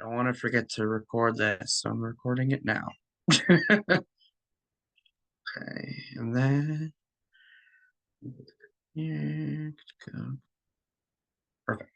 don't want to forget to record this, so I'm recording it now. Okay, and then here, go. Perfect.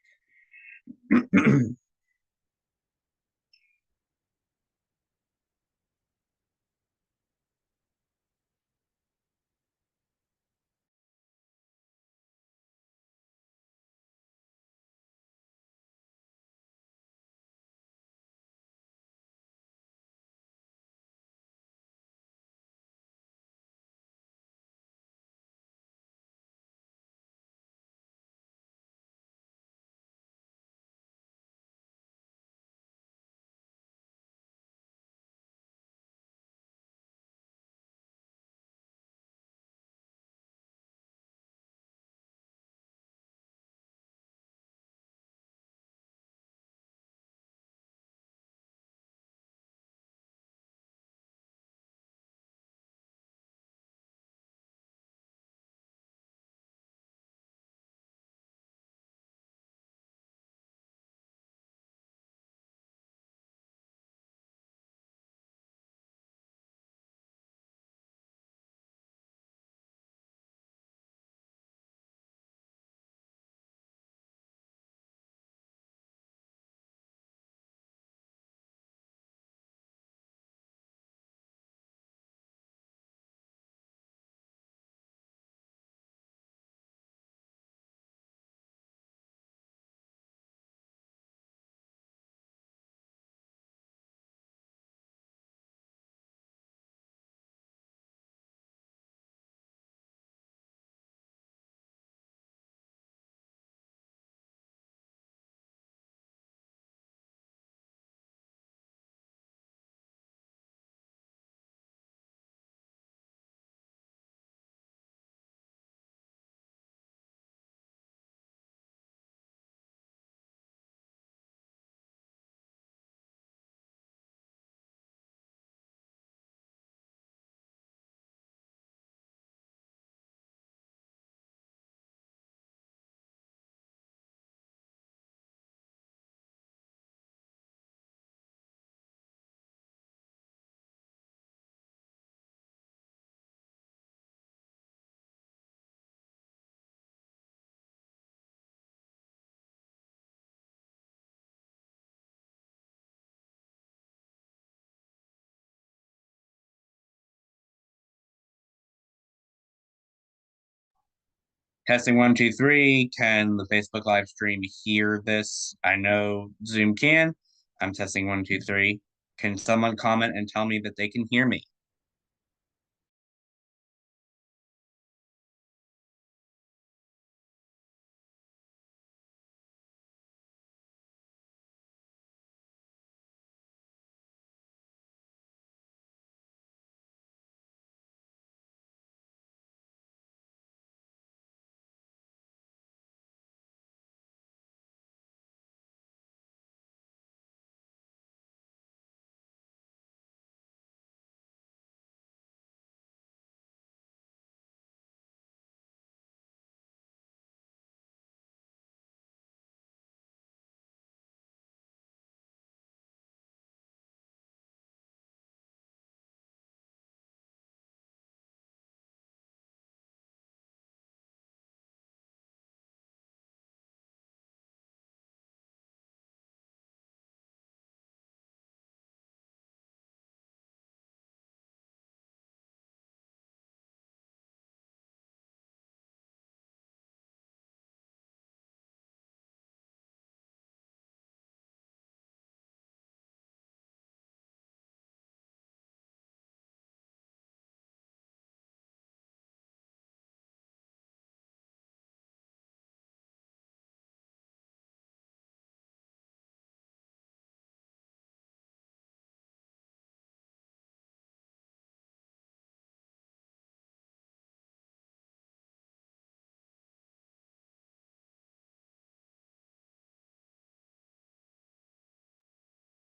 Testing one, two, three. Can the Facebook live stream hear this? I know Zoom can. I'm testing one, two, three. Can someone comment and tell me that they can hear me?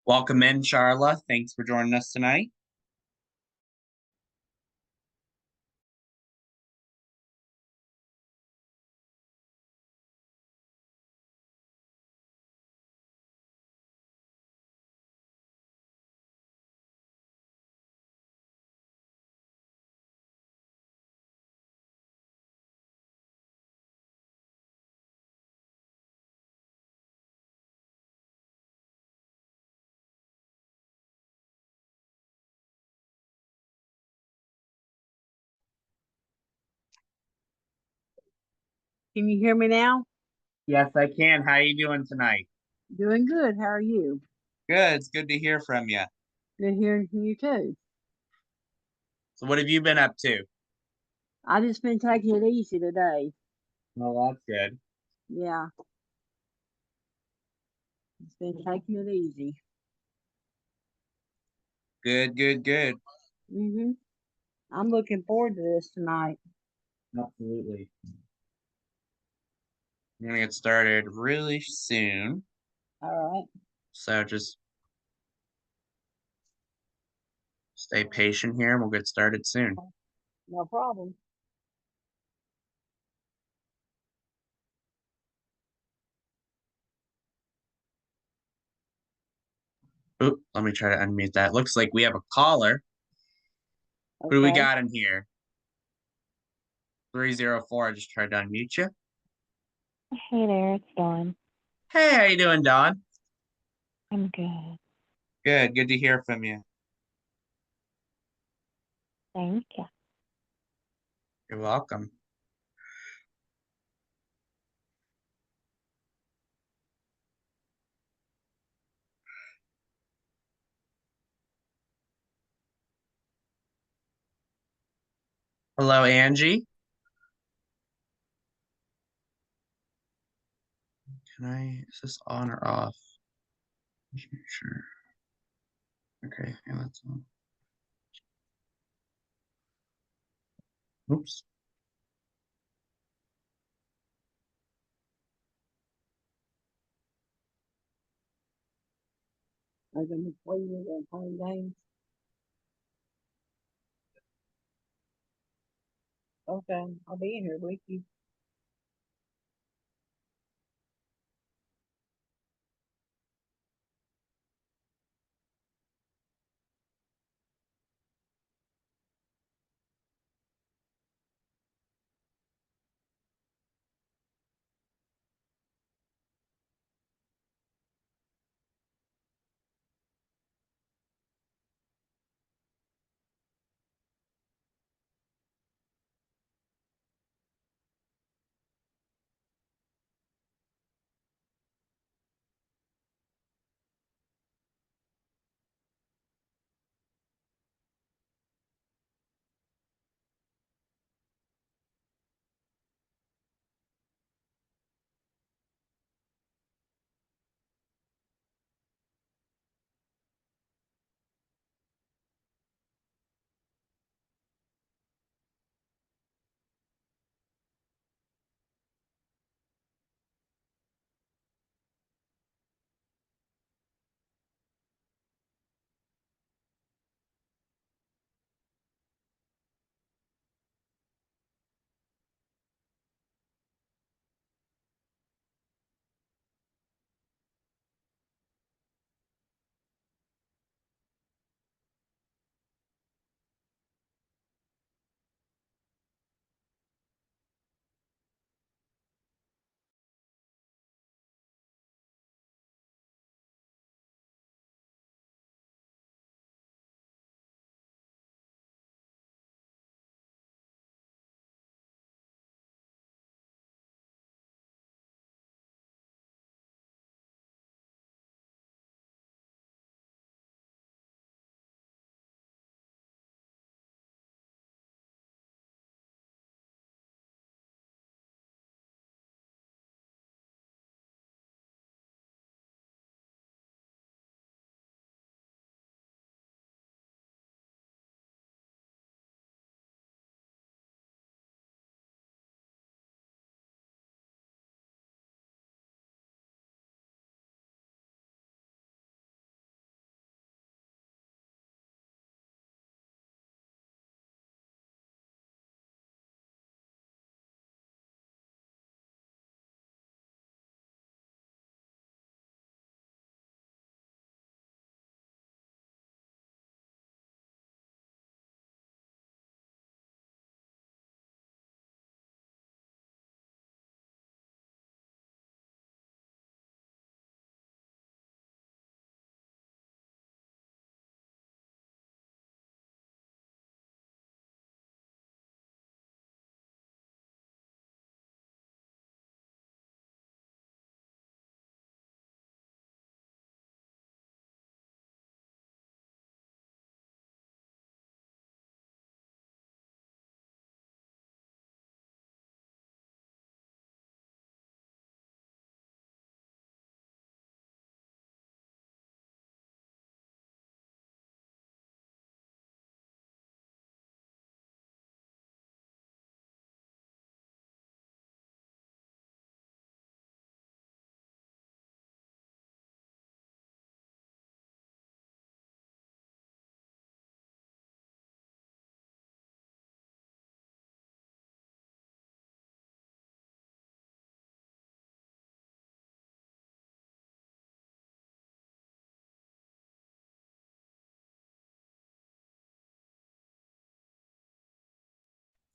Welcome in, Charla. Thanks for joining us tonight. Can you hear me now? Yes, I can. How you doing tonight? Doing good. How are you? Good. It's good to hear from you. Good hearing from you too. So, what have you been up to? I just been taking it easy today. Well, that's good. Yeah, just been taking it easy. Good, good, good. Mhm. I'm looking forward to this tonight. Absolutely. I'm gonna get started really soon. All right. So just stay patient here and we'll get started soon. No problem. Oop, let me try to unmute that. Looks like we have a caller. Who do we Okay. got in here? 304. I just tried to unmute you. Hey there, it's Dawn. Hey, how you doing, Don? I'm good. Good, good to hear from you. Thank you. You're welcome. Hello, Angie. Is this on or off? Just make sure. Okay, yeah, that's on. Oops. I'm gonna play you and playing games. Okay, I'll be in here with you.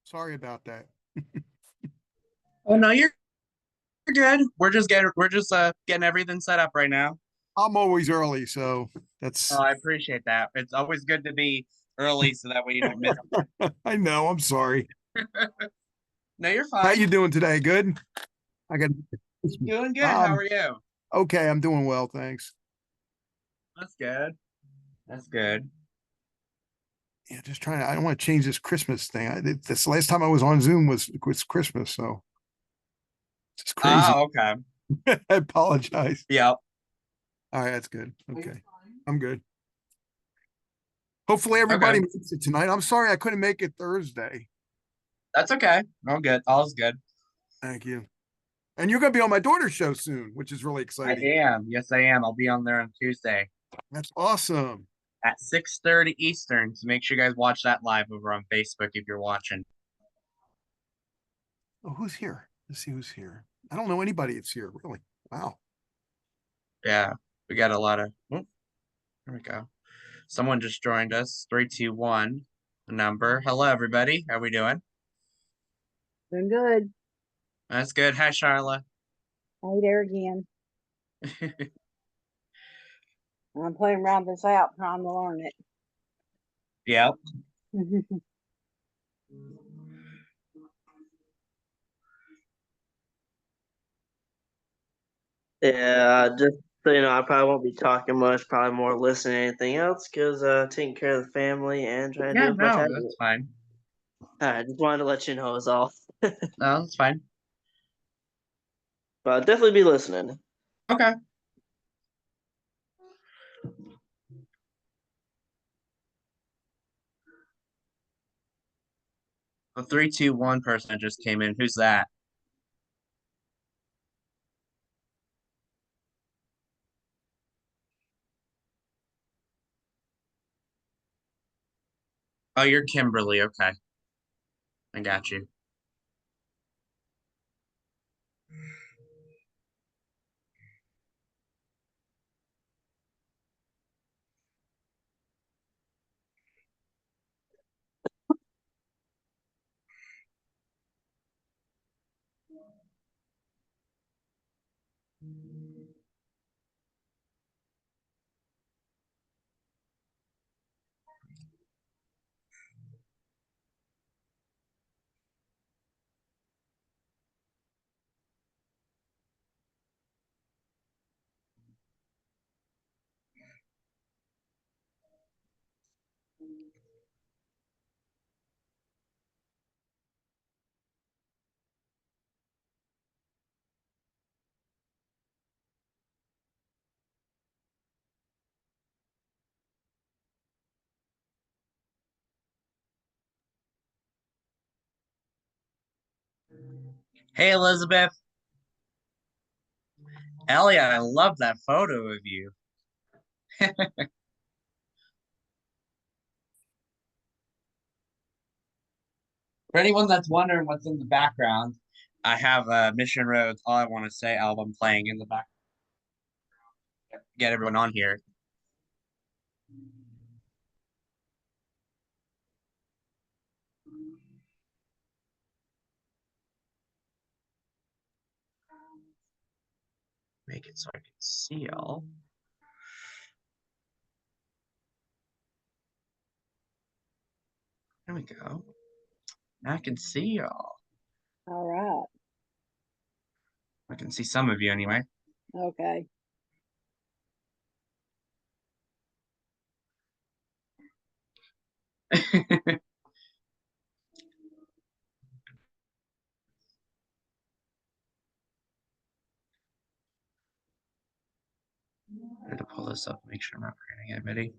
Sorry about that. Oh no, you're good. We're just getting everything set up right now. I'm always early, so Oh, that's I appreciate that. It's always good to be early so that way you don't miss. I know, I'm sorry. No, you're How fine. you doing today? Good? I got Doing good. How um are you? okay, I'm doing well, thanks. That's good. That's good. Yeah, just trying to I don't want to change this Christmas thing. This last time I was on Zoom was Christmas, so it's crazy. Oh, okay. I apologize. Yep. All right, that's good. Okay. I'm good. Hopefully Okay. everybody makes it tonight. I'm sorry I couldn't make it Thursday. That's okay. All good. All's good. Thank you. And you're gonna be on my daughter's show soon, which is really I exciting. am. Yes, I am. I'll be on there on Tuesday That's awesome. at 6:30 Eastern. So make sure you guys watch that live over on Facebook if you're watching. Oh, who's here? Let's see who's here. I don't know anybody that's here, really. Wow. Yeah. We got a lot of oh, there we go. Someone just joined us. 321 number. Hello everybody. How we doing? Doing good. That's good. Hi Charla. Hey there again. I'm playing around this out, trying to learn it. Yep. Yeah, just so you know, I probably won't be talking much, probably more listening to anything else, because taking care of the family and trying to Yeah, do as much as no, it. that's fine. I just wanted to let you know is all. No, that's fine. But I'll definitely be listening. Okay. The 321 person that just came in. Who's that? Oh, you're Kimberly. Okay. I got you. Hey, Elizabeth. Elliot, I love that photo of you. For anyone that's wondering what's in the background, I have a Mission Road's All I Want to Say album playing in the back. Get everyone on here. Make it so I can see y'all. There we go. Now I can see y'all. All right. I can see some of you anyway. Okay. I had to pull this up, make sure I'm not forgetting anybody.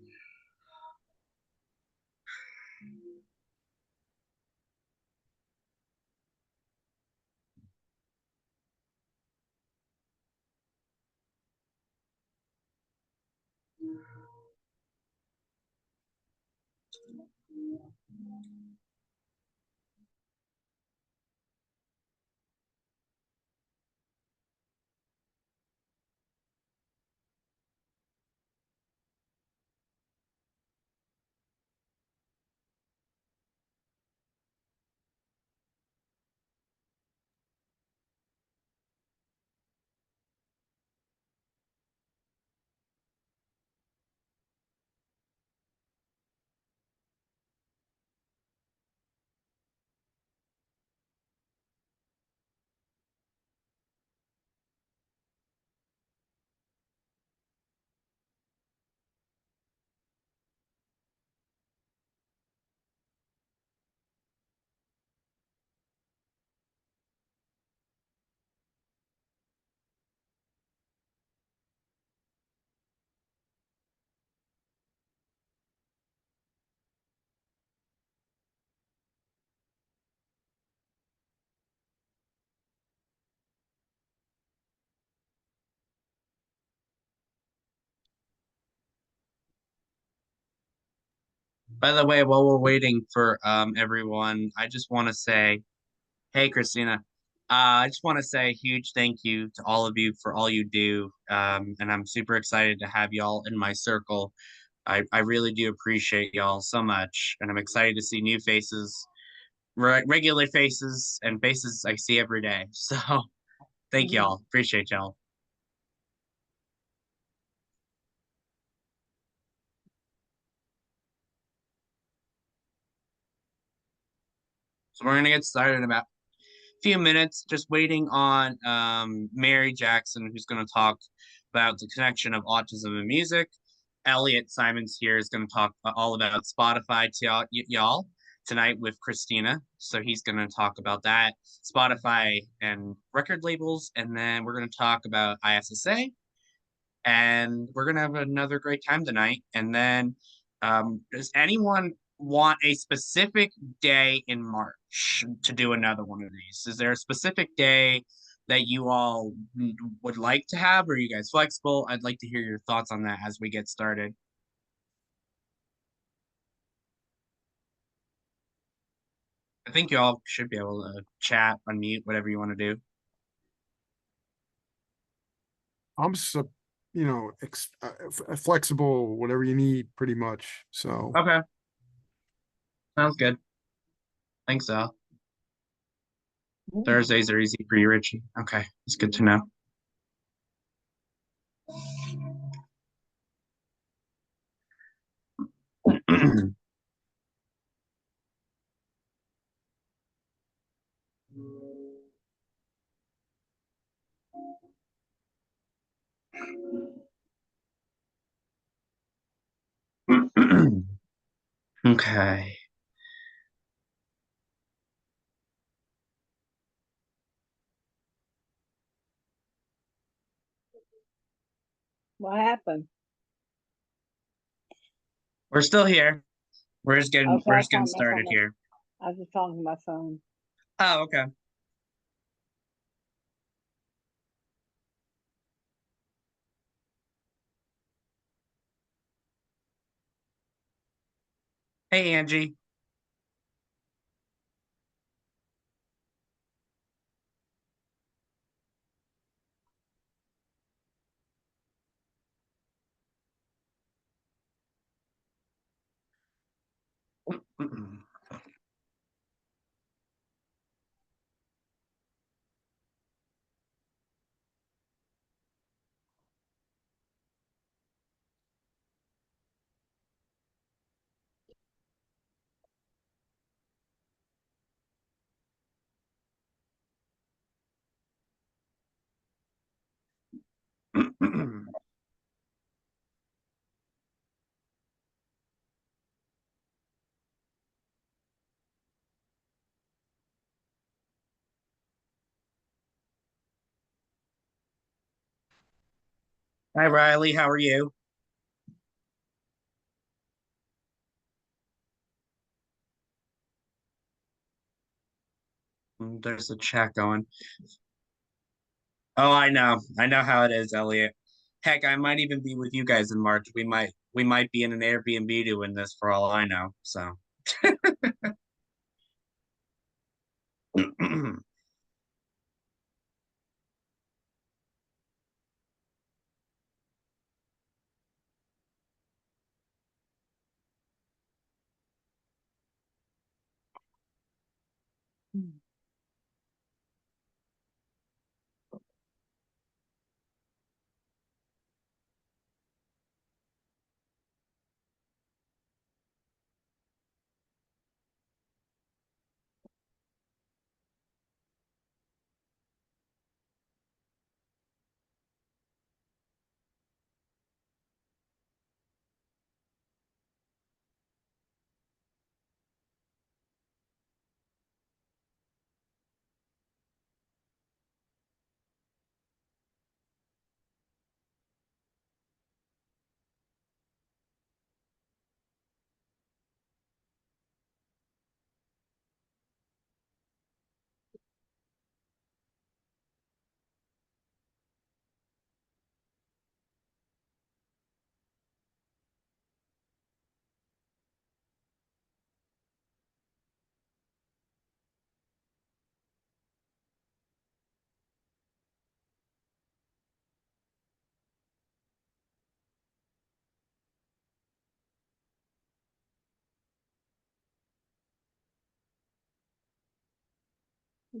By the way, while we're waiting for everyone, I just want to say, hey Christina, I just want to say a huge thank you to all of you for all you do. And I'm super excited to have y'all in my circle. I really do appreciate y'all so much, and I'm excited to see new faces, regular faces, and faces I see every day. So thank Mhm. y'all. Appreciate y'all. So we're gonna get started in about a few minutes, just waiting on Mary Jackson, who's gonna talk about the connection of autism and music. Elliot Simon's here is gonna talk all about Spotify to y'all tonight with Christina. So he's gonna talk about that, Spotify and record labels, and then we're gonna talk about ISSA, and we're gonna have another great time tonight. And then, does anyone want a specific day in March to do another one of these? Is there a specific day that you all would like to have? Or are you guys flexible? I'd like to hear your thoughts on that as we get started. I think you all should be able to chat, unmute, whatever you want to do. I'm so, flexible, whatever you need, pretty much. So Okay, sounds good. Thanks, Al. Thursdays are easy for you, Richie. Okay, it's good to know. Okay. What happened? We're still here. Okay, We're I just getting found my started phone. here. I was just talking to my phone. Oh, okay. Hey, Angie. Hi, Riley. How are you? There's a chat going. Oh, I know. I know how it is, Elliot. Heck, I might even be with you guys in March. We might be in an Airbnb doing this for all I know. So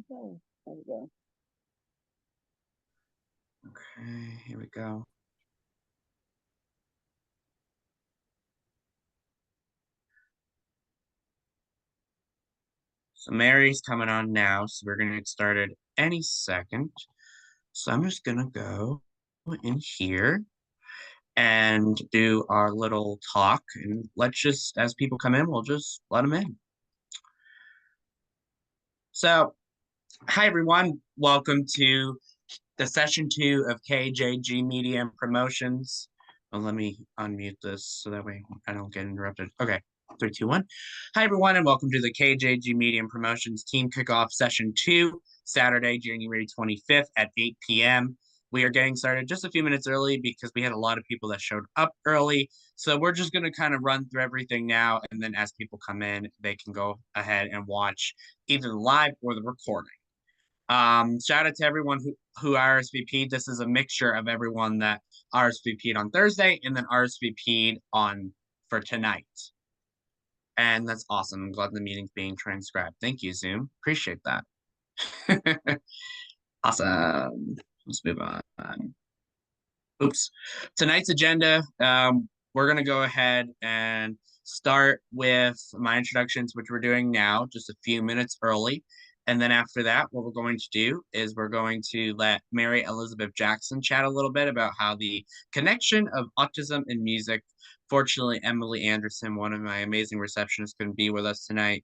go. There we go. Okay, here we go. So Mary's coming on now, so we're gonna get started any second. So I'm just gonna go in here and do our little talk, and let's just, as people come in, we'll just let them in. So, hi everyone, welcome to the session 2 of KJG Media and Promotions. Well, let me unmute this so that way I don't get interrupted. Okay, 3, 2, 1. Hi everyone, and welcome to the KJG Media and Promotions Team Kickoff Session 2, Saturday, January 25th at 8 p.m. We are getting started just a few minutes early because we had a lot of people that showed up early. So we're just going to kind of run through everything now, and then as people come in, they can go ahead and watch either the live or the recording. Shout out to everyone who RSVP'd. This is a mixture of everyone that RSVP'd on Thursday and then RSVP'd on for tonight. And that's awesome. I'm glad the meeting's being transcribed. Thank you, Zoom. Appreciate that. Awesome. Let's move on. Oops. Tonight's agenda, we're going to go ahead and start with my introductions, which we're doing now, just a few minutes early. And then after that, what we're going to do is we're going to let Mary Elizabeth Jackson chat a little bit about how the connection of autism and music. Fortunately, Emily Anderson, one of my amazing receptionists, couldn't be with us tonight.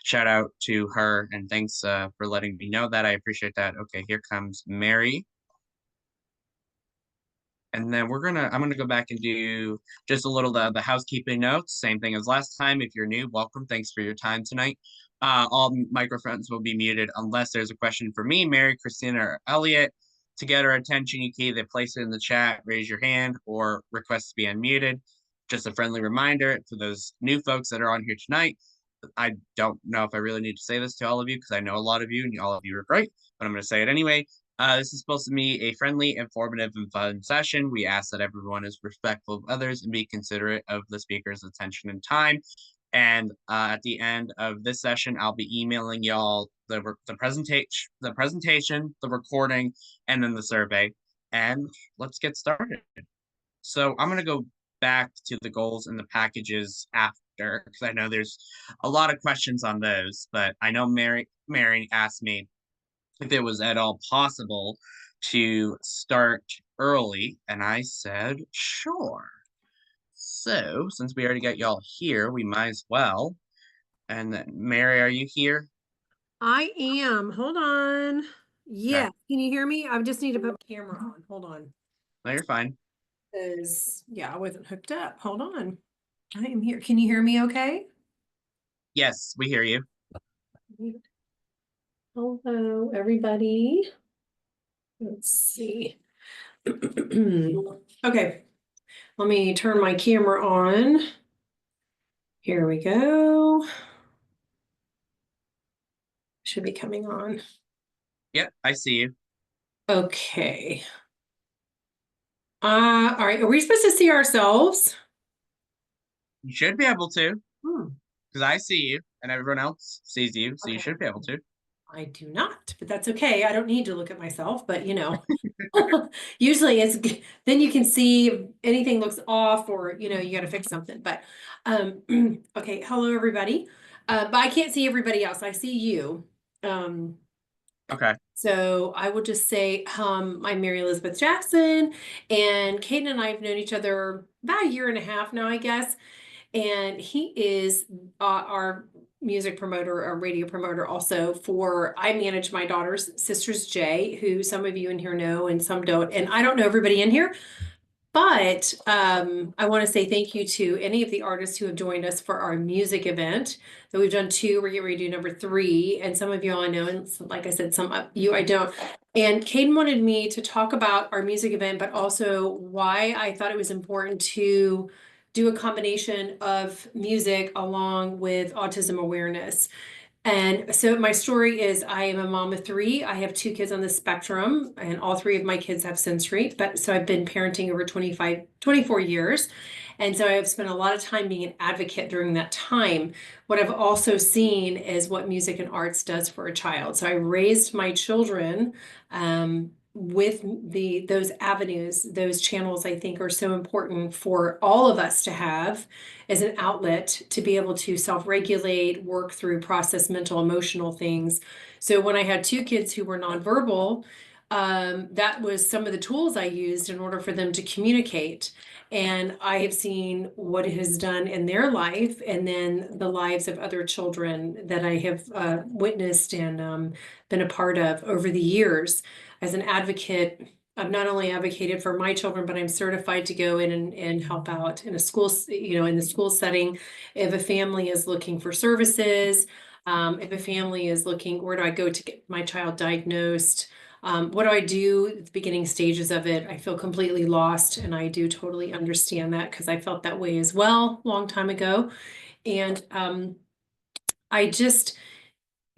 Shout out to her, and thanks for letting me know that. I appreciate that. Okay, here comes Mary. And then I'm gonna go back and do just a little the housekeeping notes. Same thing as last time. If you're new, welcome. Thanks for your time tonight. All microphones will be muted unless there's a question for me, Mary, Christina, or Elliot. To get our attention, you can either place it in the chat, raise your hand, or request to be unmuted. Just a friendly reminder for those new folks that are on here tonight. I don't know if I really need to say this to all of you because I know a lot of you and all of you are great, but I'm going to say it anyway. This is supposed to be a friendly, informative, and fun session. We ask that everyone is respectful of others and be considerate of the speaker's attention and time. And at the end of this session, I'll be emailing y'all the presentation, the recording, and then the survey. And let's get started. So I'm going to go back to the goals and the packages after, because I know there's a lot of questions on those. But I know Mary asked me if it was at all possible to start early, and I said sure. So since we already got y'all here, we might as well. And then Mary, are you here? I am. Hold on. Yeah. Okay. Can you hear me? I just need to put my camera on. Hold on. No, you're fine. Because, yeah, I wasn't hooked up. Hold on. I am here. Can you hear me okay? Yes, we hear you. Hello, everybody. Let's see. Okay. Let me turn my camera on. Here we go. Should be coming on. Yep, I see you. Okay. All right. Are we supposed to see ourselves? You should be able to, Hmm. because I see you and everyone else sees you, so you Okay. should be able to. I do not, but that's okay. I don't need to look at myself, but usually then you can see if anything looks off or, you got to fix something. But okay, hello everybody. But I can't see everybody else. I see you. Okay. So I will just say, I'm Mary Elizabeth Jackson, and Kayden and I have known each other about a year and a half now, I guess. And he is our music promoter, a radio promoter also I manage my daughter's Sisters J, who some of you in here know and some don't. And I don't know everybody in here, but I want to say thank you to any of the artists who have joined us for our music event that we've done 2. We're getting ready to do number 3. And some of you I know, and like I said, some of you I don't. And Kayden wanted me to talk about our music event, but also why I thought it was important to do a combination of music along with autism awareness. And so my story is I am a mom of three. I have two kids on the spectrum, and all three of my kids have sensory. But so I've been parenting over 24 years. And so I've spent a lot of time being an advocate during that time. What I've also seen is what music and arts does for a child. So I raised my children with those avenues, those channels. I think are so important for all of us to have as an outlet to be able to self-regulate, work through, process mental, emotional things. So when I had two kids who were nonverbal, that was some of the tools I used in order for them to communicate. And I have seen what it has done in their life, and then the lives of other children that I have witnessed and been a part of over the years. As an advocate, I've not only advocated for my children, but I'm certified to go in and help out in a school, in the school setting. If a family is looking for services, if a family is looking, where do I go to get my child diagnosed? What do I do at the beginning stages of it? I feel completely lost, and I do totally understand that because I felt that way as well a long time ago. And I just,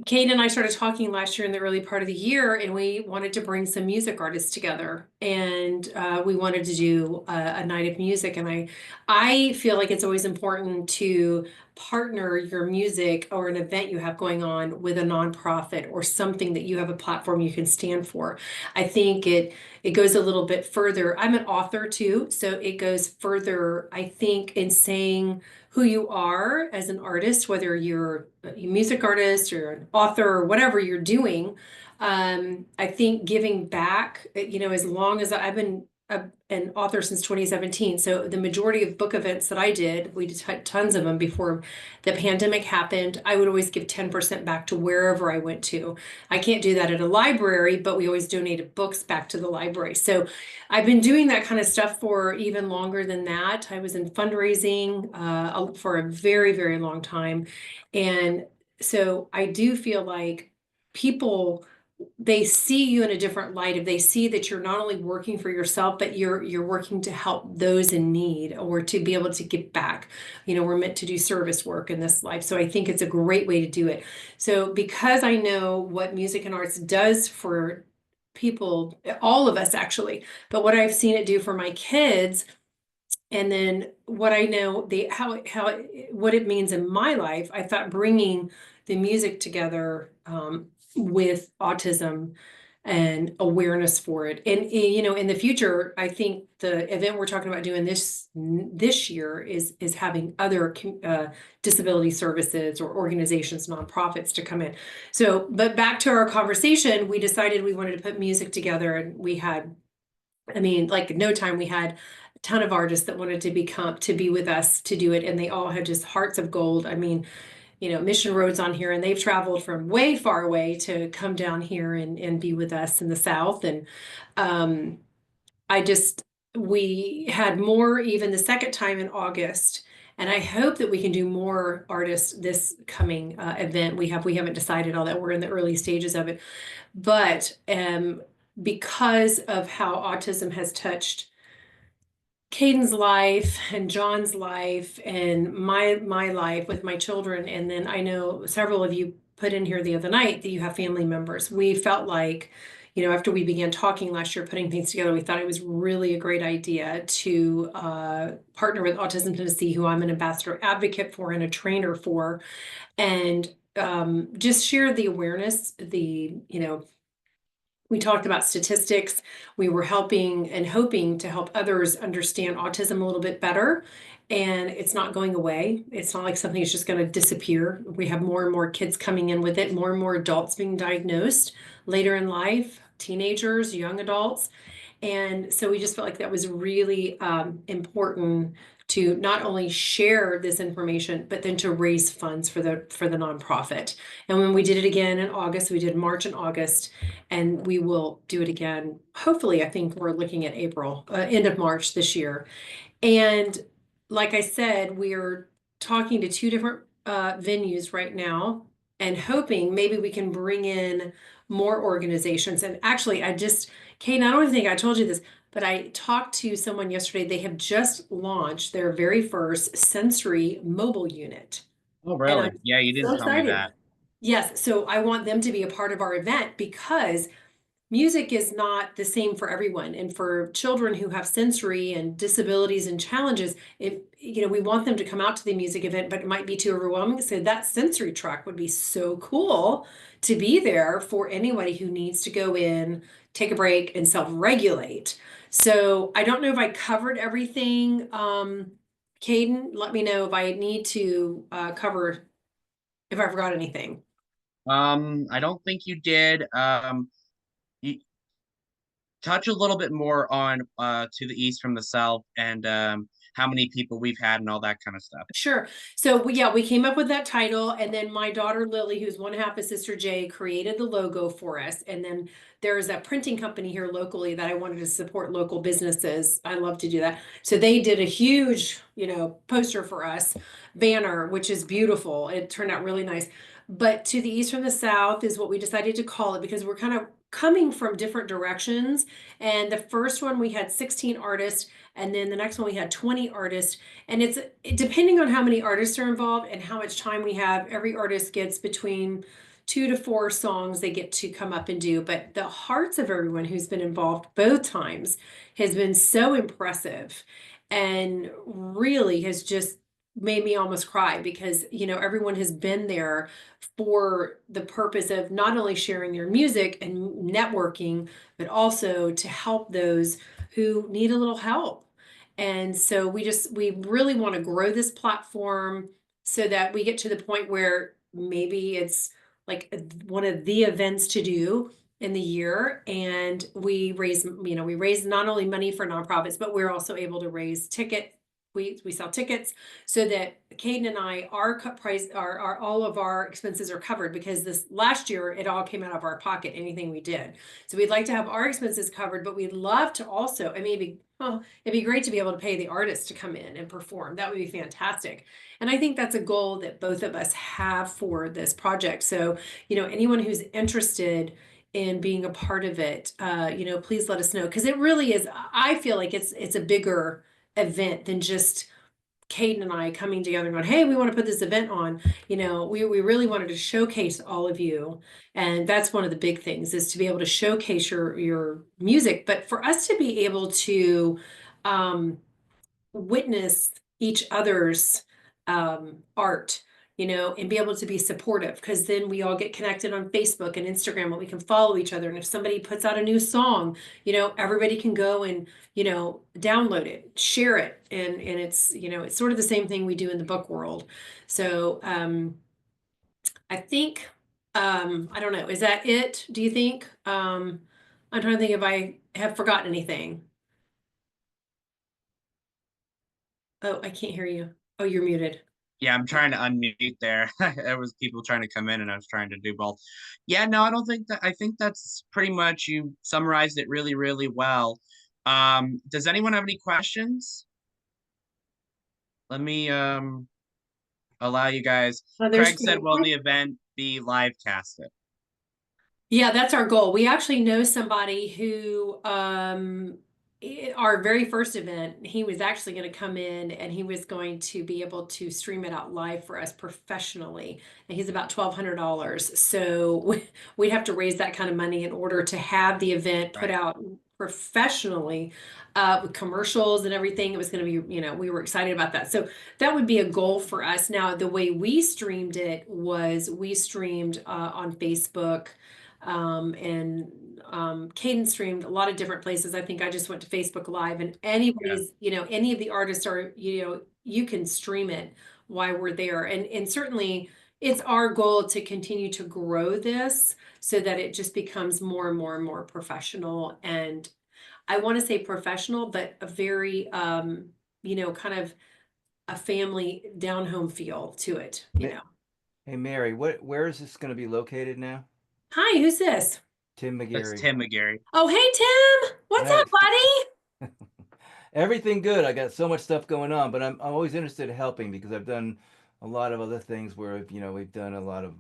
Kate and I started talking last year in the early part of the year, and we wanted to bring some music artists together, and we wanted to do a night of music. And I feel like it's always important to partner your music or an event you have going on with a nonprofit or something that you have a platform you can stand for. I think it goes a little bit further. I'm an author too, so it goes further, I think, in saying who you are as an artist, whether you're a music artist or an author or whatever you're doing. I think giving back, as long as I've been an author since 2017. So the majority of book events that I did, we did tons of them before the pandemic happened. I would always give 10% back to wherever I went to. I can't do that at a library, but we always donated books back to the library. So I've been doing that kind of stuff for even longer than that. I was in fundraising for a very, very long time. And so I do feel like people, they see you in a different light. If they see that you're not only working for yourself, but you're working to help those in need or to be able to give back. We're meant to do service work in this life. So I think it's a great way to do it. So because I know what music and arts does for people, all of us actually, but what I've seen it do for my kids, and then what I know, what it means in my life, I thought bringing the music together with autism and awareness for it. And in the future, I think the event we're talking about doing this year is having other disability services or organizations, nonprofits to come in. So, but back to our conversation, we decided we wanted to put music together, and we had, like no time, we had a ton of artists that wanted to be with us to do it, and they all had just hearts of gold. Mission Road's on here, and they've traveled from way far away to come down here and be with us in the South. And we had more even the second time in August. And I hope that we can do more artists this coming event. We haven't decided all that. We're in the early stages of it. But because of how autism has touched Kayden's life and John's life and my life with my children, and then I know several of you put in here the other night that you have family members. We felt like, after we began talking last year, putting things together, we thought it was really a great idea to partner with Autism Tennessee, who I'm an ambassador advocate for and a trainer for, and just share the awareness, we talked about statistics. We were helping and hoping to help others understand autism a little bit better. And it's not going away. It's not like something is just going to disappear. We have more and more kids coming in with it, more and more adults being diagnosed later in life, teenagers, young adults. And so we just felt like that was really important to not only share this information, but then to raise funds for the nonprofit. And when we did it again in August, we did March and August, and we will do it again. Hopefully, I think we're looking at April, end of March this year. And like I said, we are talking to two different venues right now and hoping maybe we can bring in more organizations. And actually, Kate, I don't think I told you this, but I talked to someone yesterday. They have just launched their very first sensory mobile unit. Oh, really? I'm Yeah, you didn't so tell me excited. that. Yes, so I want them to be a part of our event because music is not the same for everyone. And for children who have sensory and disabilities and challenges, we want them to come out to the music event, but it might be too overwhelming. So that sensory track would be so cool to be there for anybody who needs to go in, take a break, and self-regulate. So I don't know if I covered everything. Kayden, let me know if I need to cover if I forgot anything. I don't think you did. You touch a little bit more on to the east from the south and how many people we've had and all that kind of stuff. Sure. So we came up with that title, and then my daughter Lily, who's one half of Sister J, created the logo for us. And then there's a printing company here locally that I wanted to support local businesses. I love to do that. So they did a huge, poster for us, banner, which is beautiful. It turned out really nice. But to the east from the south is what we decided to call it because we're kind of coming from different directions. And the first one we had 16 artists, and then the next one we had 20 artists. And it's depending on how many artists are involved and how much time we have, every artist gets between 2 to 4 songs they get to come up and do. But the hearts of everyone who's been involved both times has been so impressive and really has just made me almost cry because everyone has been there for the purpose of not only sharing their music and networking, but also to help those who need a little help. And so we really want to grow this platform so that we get to the point where maybe it's like one of the events to do in the year. And we raise not only money for nonprofits, but we're also able to raise ticket. We sell tickets so that Kayden and I, our cut price, our all of our expenses are covered because this last year it all came out of our pocket, anything we did. So we'd like to have our expenses covered, but we'd love to also, it'd be great to be able to pay the artists to come in and perform. That would be fantastic. And I think that's a goal that both of us have for this project. So, anyone who's interested in being a part of it, please let us know. Because it really is, I feel like it's a bigger event than just Kayden and I coming together and going, hey, we want to put this event on. We really wanted to showcase all of you. And that's one of the big things is to be able to showcase your music, but for us to be able to witness each other's art, and be able to be supportive because then we all get connected on Facebook and Instagram and we can follow each other. And if somebody puts out a new song, everybody can go and, download it, share it. And it's sort of the same thing we do in the book world. So I think, I don't know, is that it? Do you think? I'm trying to think if I have forgotten anything. Oh, I can't hear you. Oh, you're muted. Yeah, I'm trying to unmute there. There was people trying to come in and I was trying to do both. Yeah, no, I don't think that I think that's pretty much you summarized it really, really well. Does anyone have any questions? Let me allow you guys. Oh, Craig said, will the event be live casted? Yeah, that's our goal. We actually know somebody who, our very first event, he was actually going to come in and he was going to be able to stream it out live for us professionally. And he's about $1,200. So we'd have to raise that kind of money in order to have the event put out professionally with commercials and everything. It was going to be, we were excited about that. So that would be a goal for us. Now, the way we streamed it was we streamed on Facebook. And Kayden streamed a lot of different places. I think I just went to Facebook Live and anybody's, any of the artists are, you can stream it while we're there. And certainly it's our goal to continue to grow this so that it just becomes more and more and more professional. And I want to say professional, but a very, kind of a family down home feel to it, Hey, Mary, where is this going to be located now? Hi, who's this? Tim That's McGarry. Tim McGarry. Oh, hey, Tim. What's up, buddy? Everything good. I got so much stuff going on, but I'm always interested in helping because I've done a lot of other things where, we've done a lot of,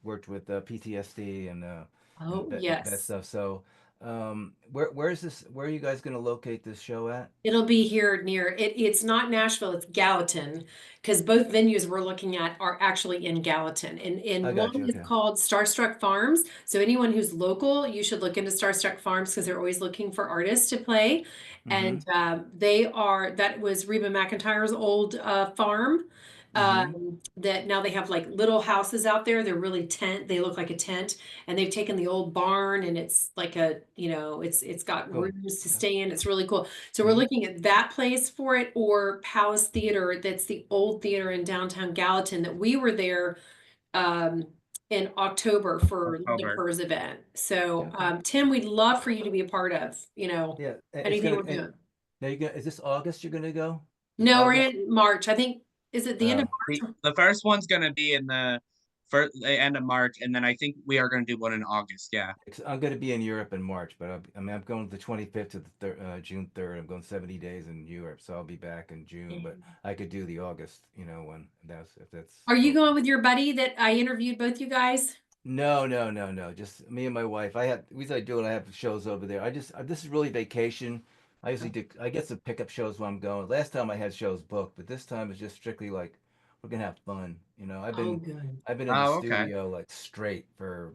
worked with PTSD and Oh, that yes. stuff. So where is this? Where are you guys going to locate this show at? It'll be here near it. It's not Nashville, it's Gallatin, because both venues we're looking at are actually in Gallatin. I And one got you. is Okay. called Starstruck Farms. So anyone who's local, you should look into Starstruck Farms because they're always looking for artists to play. And that was Reba McEntire's old farm. That now they have like little houses out there. They're really they look like a tent, and they've taken the old barn and it's like it's got Cool. rooms to Yeah. stay in. It's really cool. So we're looking at that place for it, or Pow's Theater. That's the old theater in downtown Gallatin that we were there in October for Linda October. Purr's event. So Okay. Tim, we'd love for you to be a part of, Yeah. It's anything gonna. we're doing. Now you is this August? You're gonna go? This No, we're August? in March. I think, is it the end of The, March? the first one's gonna be in the end of March, and then I think we are gonna do one in August. Yeah. I'm going to be in Europe in March, but I'm going the 25th to the June 3rd. I'm going 70 days in Europe, so I'll be back in June. But I could do the August, when if that's. Are you open. going with your buddy that I interviewed both you guys? No. Just me and my wife. Reason I do it. I have shows over there. This is really vacation. I usually do. I get some pickup shows when I'm going. Last time I had shows booked, but this time it's just strictly like we're gonna have fun. Oh, good. I've been in the Oh, okay. studio like straight for.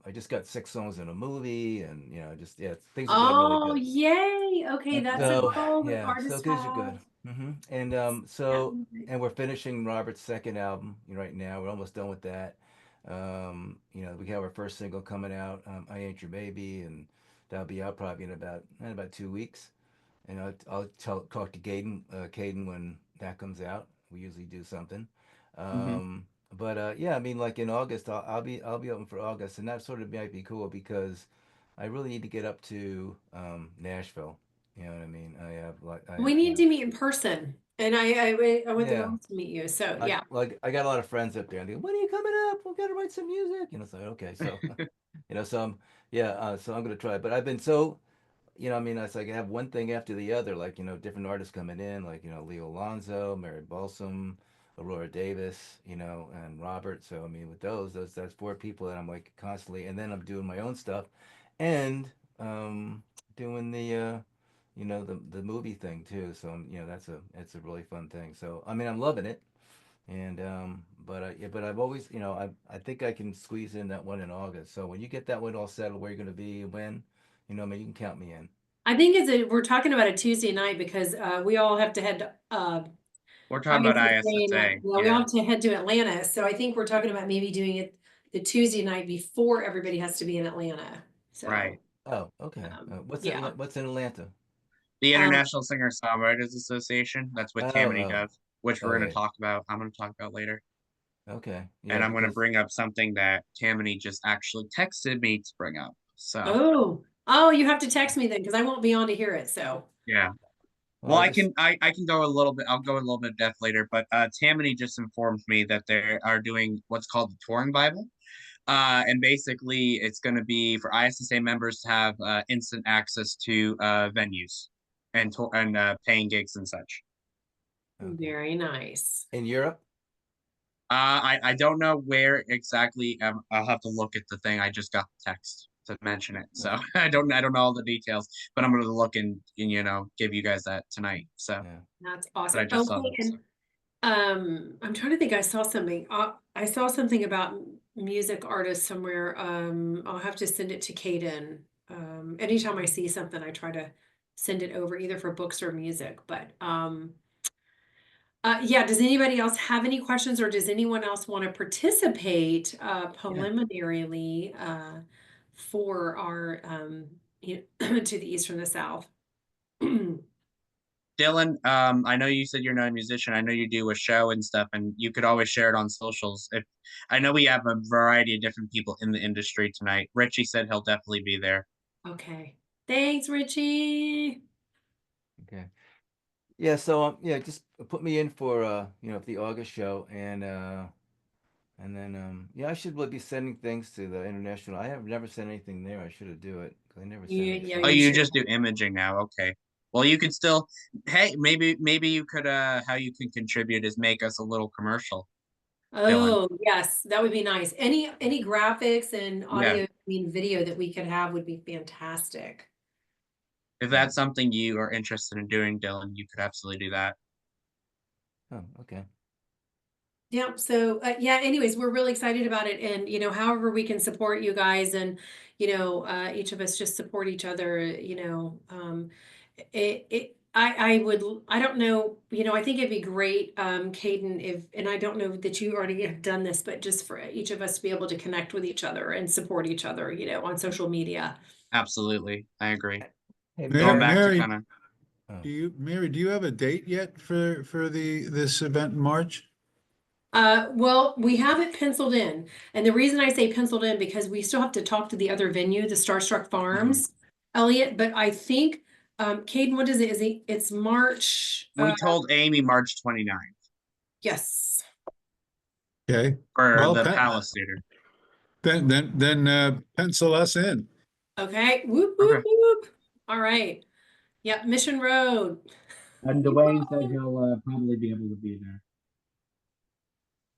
I just got 6 songs in a movie, and things have been really Oh, good. yay. Okay, that's a So goal that yeah, so artists good are good. have. And Yeah. and we're finishing Robert's second album right now. We're almost done with that. We have our first single coming out, "I Ain't Your Baby," and that'll be out probably in about 2 weeks. And I'll talk to Kayden when that comes out. We usually do something. Mm-hmm. But yeah, I mean, like in August, I'll be open for August, and that sort of might be cool because I really need to get up to Nashville. You know what I mean? We need to meet in person. And I want the Yeah. girls to meet you. So I yeah. like I got a lot of friends up there, and they go, "When are you coming up? We've got to write some music." So okay, so so so I'm gonna try. But I've been so I mean, it's like I have one thing after the other, like, different artists coming in, like, Leo Alonso, Mary Balsam, Aurora Davis, and Robert. So, I mean, with that's four people that I'm like constantly, and then I'm doing my own stuff and doing the movie thing too. So, it's a really fun thing. So, I mean, I'm loving it. And, but I've always, I think I can squeeze in that one in August. So when you get that one all settled, where you're going to be and when, I mean, you can count me in. I think we're talking about a Tuesday night because we all have to head We're talking about ISSA. Yeah, we all have to head to Atlanta. So I think we're talking about maybe doing it the Tuesday night before everybody has to be in Atlanta. So Right. Oh, okay. yeah. What's in Atlanta? The Um, International Singer-Songwriters Association. That's what Tammany does, which we're Oh, going yeah. to talk about. I'm going to talk about later. Okay. And Yeah, I'm going to because bring up something that Tammany just actually texted me to bring up. So you have to text me then because I won't be on to hear it. So yeah. well, Well, I can go a little bit. I'll go a little bit depth later, but Tammany just informed me that they are doing what's called the Touring Bible, and basically it's going to be for ISSA members to have instant access to venues and paying gigs and such. okay. very nice. In Europe? I don't know where exactly. I'll have to look at the thing. I just got the text to mention it, so I don't know all the details. But I'm going to look and give you guys that tonight. So Yeah. That's but I awesome. just saw Okay, this. and I'm trying to think. I saw something. I saw something about music artists somewhere. I'll have to send it to Kayden. Anytime I see something, I try to send it over either for books or music. But yeah, does anybody else have any questions or does anyone else want to participate preliminarily for our to the east from the south? Dylan, I know you said you're not a musician. I know you do a show and stuff, and you could always share it on socials. If I know we have a variety of different people in the industry tonight. Richie said he'll definitely be there. Okay. Thanks, Richie. Okay. Yeah, so just put me in for the August show and then I should be sending things to the international. I have never sent anything there. I should have do it because I never sent Yeah, anything. yeah, Oh, you you should. just do imaging now. Okay. Well, you could still. Hey, maybe you could. How you can contribute is make us a little commercial. Dylan. Oh, yes, that would be nice. Any graphics and Yeah. audio, I mean, video that we could have would be fantastic. If that's something you are interested in doing, Dylan, you could absolutely do that. Oh, okay. Yeah, so yeah, anyways, we're really excited about it. And however we can support you guys, and each of us just support each other, I don't know, I think it'd be great, Kayden, and I don't know that you already have done this, but just for each of us to be able to connect with each other and support each other, on social media. Absolutely. I agree. Hey, Going back to Mary, kind of, Do you have a date yet for this event in March? Well, we have it penciled in. And the reason I say penciled in, because we still have to talk to the other venue, the Starstruck Farms, Elliot, but I think, Kayden, what is it? It's March, we told Amy March 29th yes. Okay, for well, the Palace Theater. then pencil us in. Okay, whoop, Okay. whoop, whoop. All right. Yep, Mission Road. And Dwayne said he'll probably be able to be there.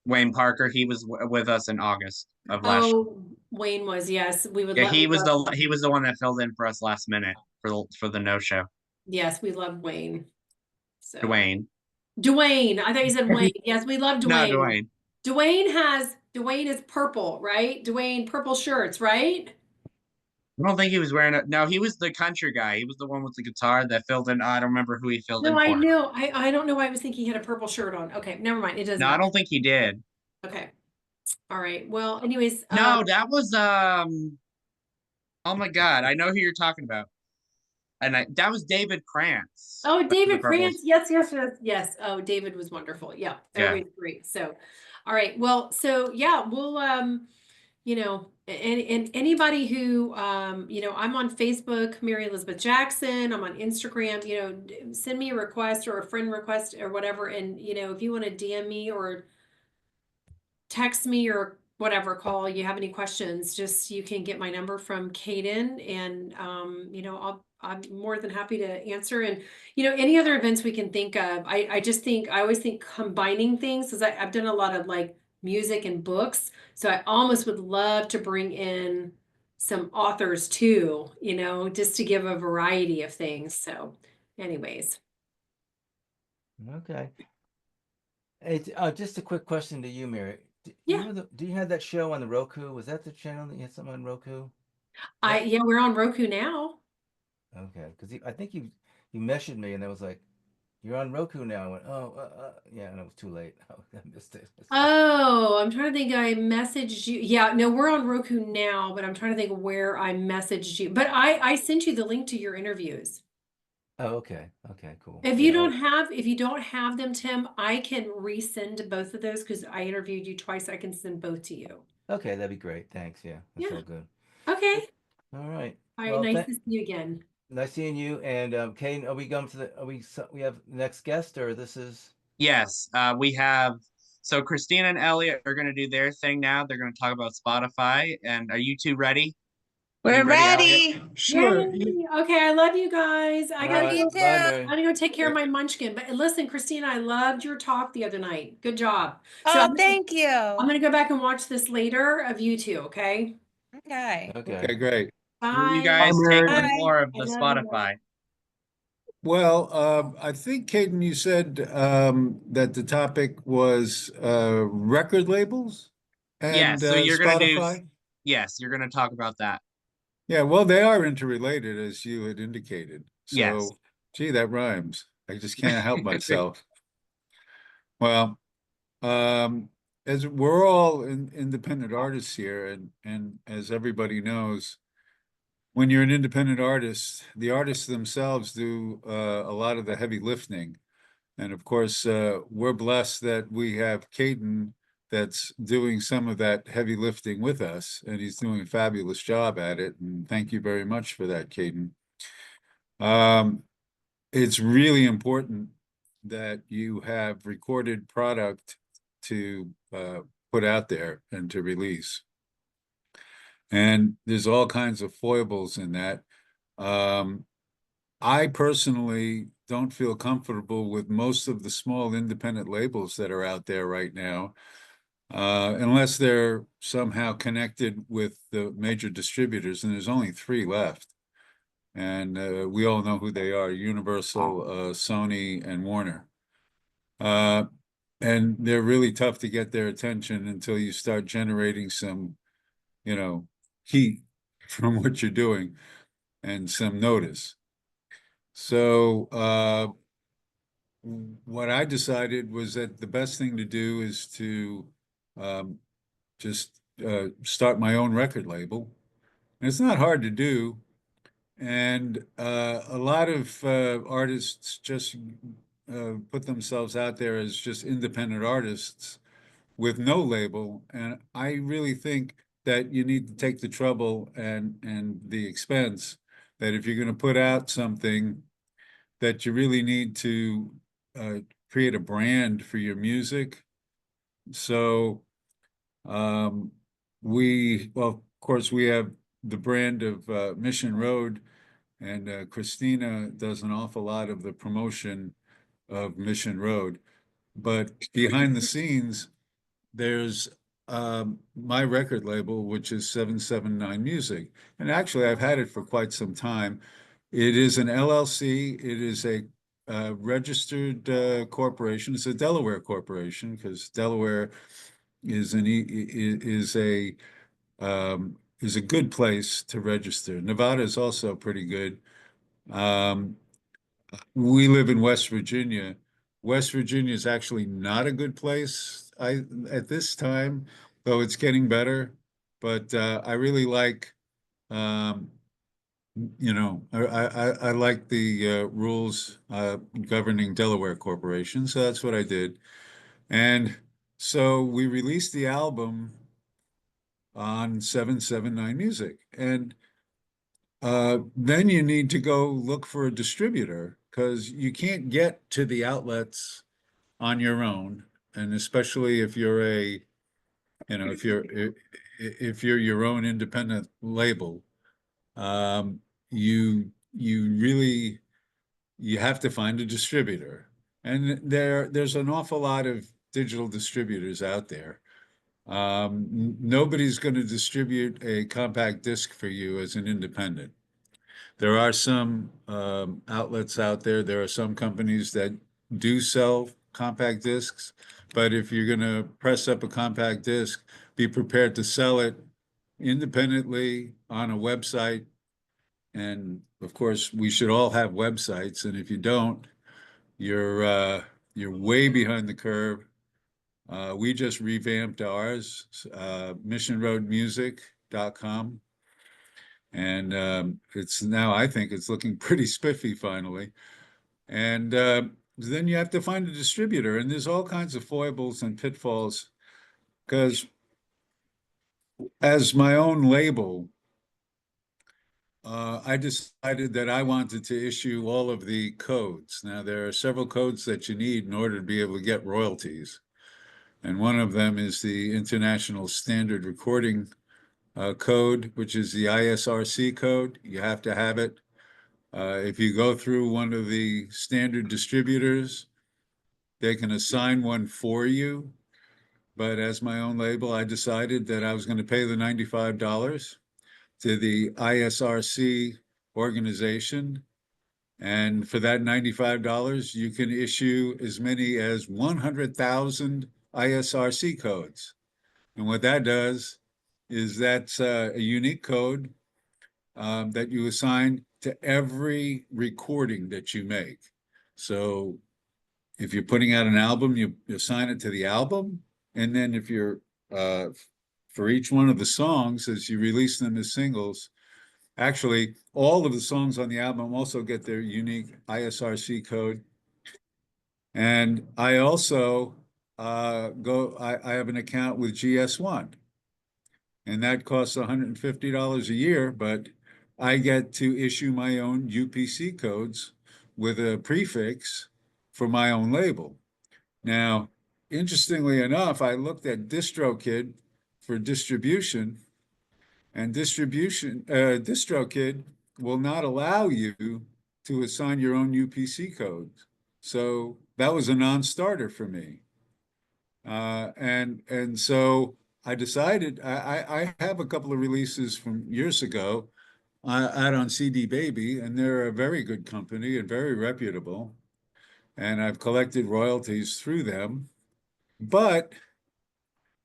Wayne Parker, he was with us in August of last year. Oh, Wayne was, yes, we would Yeah, let, he was the one that filled in for us last minute for the no show. yes, we love Wayne. So Dwayne. I thought you said Wayne. Yes, we love No, Dwayne. Dwayne. Dwayne is purple, right? Dwayne, purple shirts, right? I don't think he was wearing it. No, he was the country guy. He was the one with the guitar that filled in. I don't remember who he filled in No, I for. know. I don't know why I was thinking he had a purple shirt on. Okay, never mind. It doesn't No, I matter. don't think he did. Okay. All right. Well, anyways, No, that was oh my God, I know who you're talking about. And that was David Krantz. oh, David The Purples. Krantz. Yes. Oh, David was wonderful. Yeah, Yeah. everybody's great. So, all right. Well, so yeah, we'll and anybody who I'm on Facebook, Mary Elizabeth Jackson. I'm on Instagram. Send me a request or a friend request or whatever. And if you want to DM me or text me or whatever, call, you have any questions, just you can get my number from Kayden, and I'm more than happy to answer. And any other events we can think of. I always think combining things, because I've done a lot of like music and books, so I almost would love to bring in some authors too, just to give a variety of things. So anyways. Okay. Hey, just a quick question to you, Mary. Yeah. Do you have that show on the Roku? Was that the channel that you had something on Roku? Yeah, we're on Roku now. Okay, because I think you messaged me and I was like, "You're on Roku now." I went, "Oh, yeah," and it was too late. I missed it. Oh, I'm trying to think. I messaged you. Yeah, no, we're on Roku now, but I'm trying to think of where I messaged you. But I sent you the link to your interviews. Oh, okay. Okay, cool. If Yeah, you don't have them, Tim, I can resend both of those because I interviewed you twice. I can send both to you. okay, that'd be great. Thanks. Yeah, that's Yeah. all good. Okay. All right. All right. Well, Nice to see you again. nice seeing you. And Kane, are we going to we have the next guest, or this is? Yes, we have. So Christina and Elliot are going to do their thing now. They're going to talk about Spotify. And are you two ready? Are you We're Elliot? ready. Sure. Yay. Okay, I love you guys. I All gotta right. You go. too. Bye, Mary. I'm gonna go take care of my munchkin. But listen, Christina, I loved your talk the other night. Good job. So Oh, thank you. I'm gonna go back and watch this later of you two, okay? Okay. Okay. Okay, great. You Bye. guys Hi, take Mary. in Bye. more of I the love you guys. Spotify. Well, I think, Kayden, you said that the topic was record labels and Yes, so you're going to do, Spotify. yes, you're going to talk about that. Yeah, well, they are interrelated, as you had indicated. Yes. So, gee, that rhymes. I just can't help myself. Well, as we're all independent artists here, and as everybody knows, when you're an independent artist, the artists themselves do a lot of the heavy lifting. And of course, we're blessed that we have Kayden that's doing some of that heavy lifting with us, and he's doing a fabulous job at it. And thank you very much for that, Kayden. It's really important that you have recorded product to put out there and to release. And there's all kinds of foibles in that. I personally don't feel comfortable with most of the small independent labels that are out there right now. unless they're somehow connected with the major distributors, and there's only 3 left. And we all know who they are: Universal, Sony, and Warner. And they're really tough to get their attention until you start generating some, heat from what you're doing and some notice. So what I decided was that the best thing to do is to just start my own record label. And it's not hard to do. And a lot of artists just put themselves out there as just independent artists with no label. And I really think that you need to take the trouble and the expense, that if you're going to put out something, that you really need to create a brand for your music. So well, of course, we have the brand of Mission Road, and Christina does an awful lot of the promotion of Mission Road. But behind the scenes, there's my record label, which is 779 Music. And actually, I've had it for quite some time. It is an LLC. It is a registered corporation. It's a Delaware corporation, because Delaware is a good place to register. Nevada is also pretty good. We live in West Virginia. West Virginia is actually not a good place at this time, though it's getting better. But I really like, I like the rules governing Delaware corporations. So that's what I did. And so we released the album on 779 Music. And then you need to go look for a distributor, because you can't get to the outlets on your own. And especially if you're if you're your own independent label, you have to find a distributor. And there's an awful lot of digital distributors out there. Nobody's going to distribute a compact disc for you as an independent. There are some outlets out there. There are some companies that do sell compact discs, but if you're going to press up a compact disc, be prepared to sell it independently on a website. And of course, we should all have websites. And if you don't, you're way behind the curve. We just revamped ours, missionroadmusic.com. And it's now, I think it's looking pretty spiffy finally. And then you have to find a distributor, and there's all kinds of foibles and pitfalls, because as my own label, I decided that I wanted to issue all of the codes. Now, there are several codes that you need in order to be able to get royalties. And one of them is the International Standard Recording code, which is the ISRC code. You have to have it. If you go through one of the standard distributors, they can assign one for you. But as my own label, I decided that I was going to pay the $95 to the ISRC organization. And for that $95, you can issue as many as 100,000 ISRC codes. And what that does is that's a unique code that you assign to every recording that you make. So if you're putting out an album, you assign it to the album. And then if you're, for each one of the songs, as you release them as singles, actually, all of the songs on the album also get their unique ISRC code. And I also I have an account with GS1. And that costs $150 a year, but I get to issue my own UPC codes with a prefix for my own label. Now, interestingly enough, I looked at DistroKid for distribution, and DistroKid will not allow you to assign your own UPC codes. So that was a non-starter for me. And so I decided I have a couple of releases from years ago out on CD Baby, and they're a very good company and very reputable. And I've collected royalties through them, but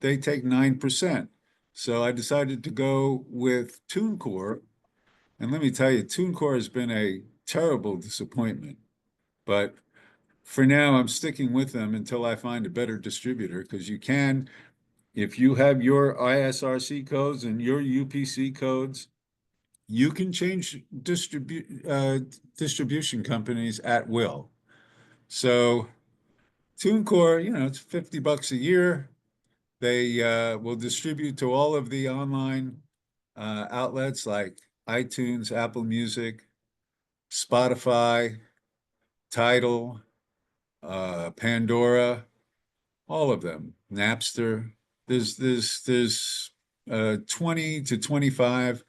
they take 9%. So I decided to go with TuneCore. And let me tell you, TuneCore has been a terrible disappointment. But for now, I'm sticking with them until I find a better distributor, because you can, if you have your ISRC codes and your UPC codes, you can change distribution companies at will. So TuneCore, it's $50 a year. They will distribute to all of the online outlets like iTunes, Apple Music, Spotify, Tidal, Pandora, all of them, Napster. There's 20 to 25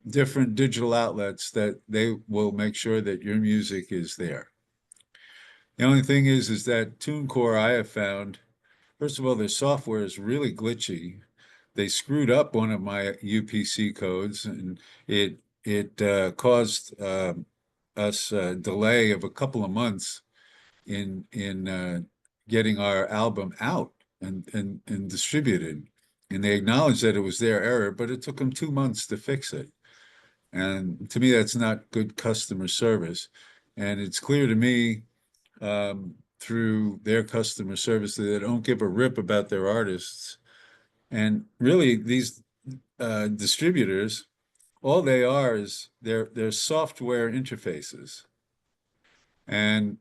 different digital outlets that they will make sure that your music is there. The only thing is that TuneCore, I have found, first of all, their software is really glitchy. They screwed up one of my UPC codes, and it caused us a delay of a couple of months in getting our album out and distributed. And they acknowledged that it was their error, but it took them 2 months to fix it. And to me, that's not good customer service. And it's clear to me through their customer service that they don't give a rip about their artists. And really, these distributors, all they are is they're software interfaces. And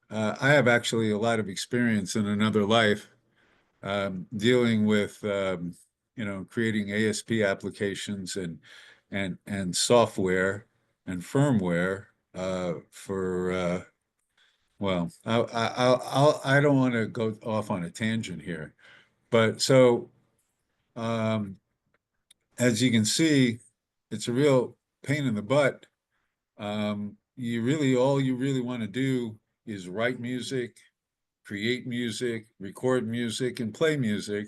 I have actually a lot of experience in another life dealing with creating ASP applications and software and firmware for well, I don't want to go off on a tangent here, but so as you can see, it's a real pain in the butt. All you really want to do is write music, create music, record music, and play music.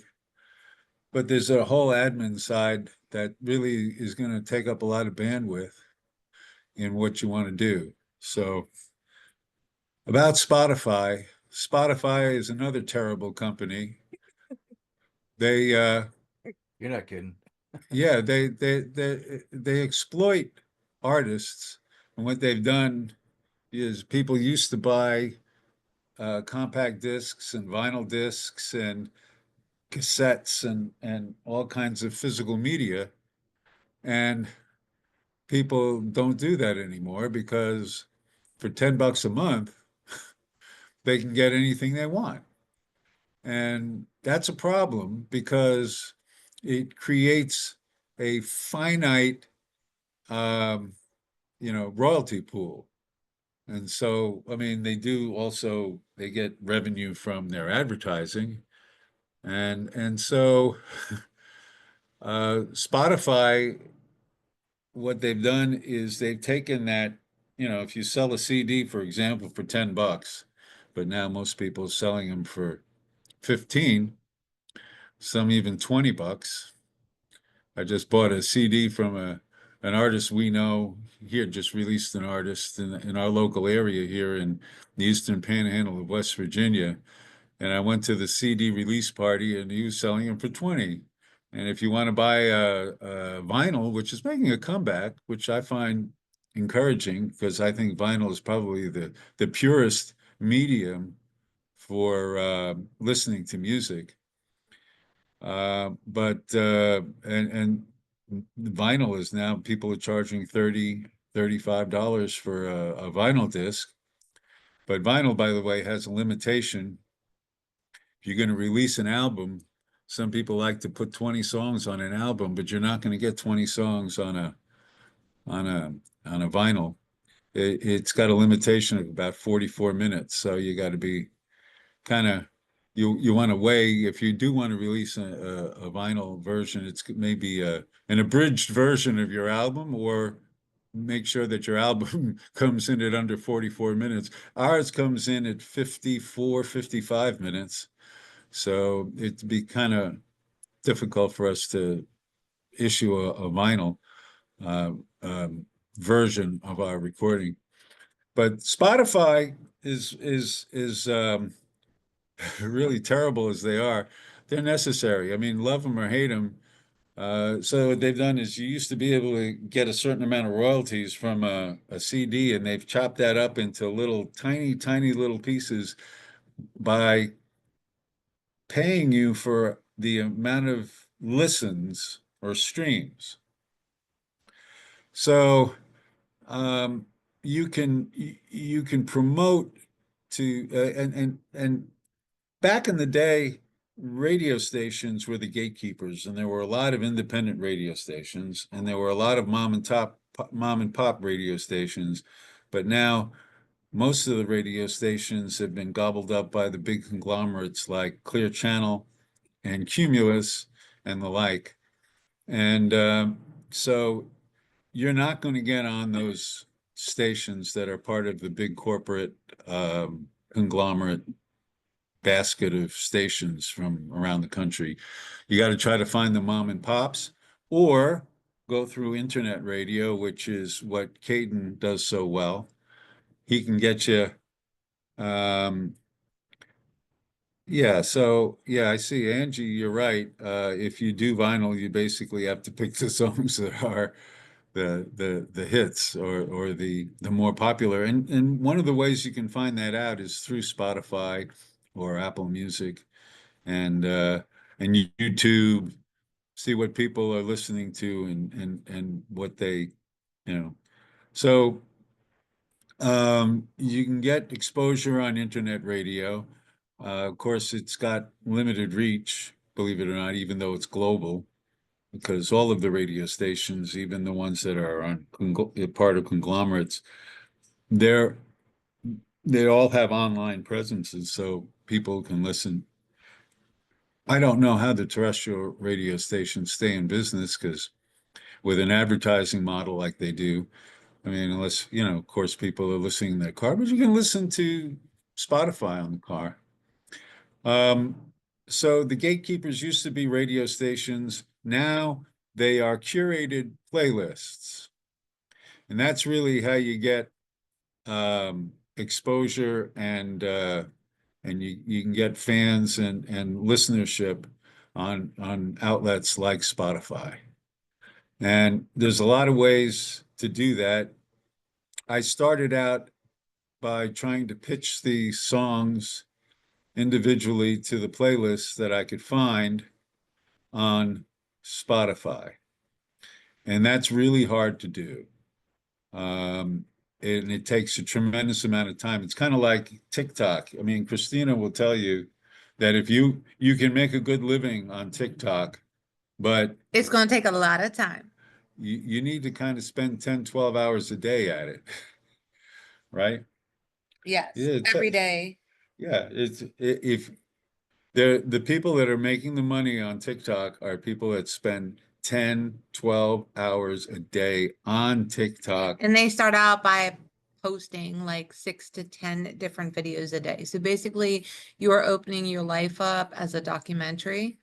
But there's a whole admin side that really is going to take up a lot of bandwidth in what you want to do. So about Spotify, Spotify is another terrible company. They You're not kidding. yeah, they exploit artists, and what they've done is people used to buy compact discs and vinyl discs and cassettes and all kinds of physical media, and people don't do that anymore because for $10 a month they can get anything they want. And that's a problem because it creates a finite royalty pool. And so, I mean, they get revenue from their advertising. And so Spotify, what they've done is they've taken that, if you sell a CD, for example, for $10, but now most people are selling them for 15, some even $20. I just bought a CD from an artist we know here, just released an artist in our local area here in the Eastern Panhandle of West Virginia. And I went to the CD release party and he was selling them for 20. And if you want to buy a vinyl, which is making a comeback, which I find encouraging because I think vinyl is probably the purest medium for listening to music. And vinyl is now, people are charging $35 for a vinyl disc. But vinyl, by the way, has a limitation. If you're going to release an album, some people like to put 20 songs on an album, but you're not going to get 20 songs on a vinyl. It's got a limitation of about 44 minutes. So you got to be kind of, you want to weigh, if you do want to release a vinyl version, it's maybe an abridged version of your album, or make sure that your album comes in at under 44 minutes. Ours comes in at 54, 55 minutes. So it'd be kind of difficult for us to issue a vinyl uh, version of our recording. But Spotify is really terrible as they are. They're necessary. I mean, love them or hate them. So what they've done is you used to be able to get a certain amount of royalties from a CD, and they've chopped that up into little tiny little pieces by paying you for the amount of listens or streams. So um, you can promote to and back in the day, radio stations were the gatekeepers, and there were a lot of independent radio stations, and there were a lot of mom and pop radio stations. But now most of the radio stations have been gobbled up by the big conglomerates like Clear Channel and Cumulus and the like. And so you're not going to get on those stations that are part of the big corporate conglomerate basket of stations from around the country. You got to try to find the mom and pops or go through internet radio, which is what Kayden does so well. He can get you, yeah, so yeah, I see. Angie, you're right. If you do vinyl, you basically have to pick the songs that are the hits or the more popular. And one of the ways you can find that out is through Spotify or Apple Music and YouTube, see what people are listening to and what they, you know. So you can get exposure on internet radio. Of course, it's got limited reach, believe it or not, even though it's global, because all of the radio stations, even the ones that are on part of conglomerates, they're they all have online presences, so people can listen. I don't know how the terrestrial radio stations stay in business because with an advertising model like they do, I mean, unless, of course, people are listening in their car, but you can listen to Spotify on the car. So the gatekeepers used to be radio stations. Now they are curated playlists. And that's really how you get exposure and you can get fans and listenership on outlets like Spotify. And there's a lot of ways to do that. I started out by trying to pitch the songs individually to the playlists that I could find on Spotify. And that's really hard to do. And it takes a tremendous amount of time. It's kind of like TikTok. I mean, Christina will tell you that if you can make a good living on TikTok, but It's going to take a lot of time. you need to kind of spend 10, 12 hours a day at it, right? Yes, Yeah, every day. Yeah, if the people that are making the money on TikTok are people that spend 10, 12 hours a day on TikTok. And they start out by posting like 6 to 10 different videos a day. So basically, you are opening your life up as a documentary.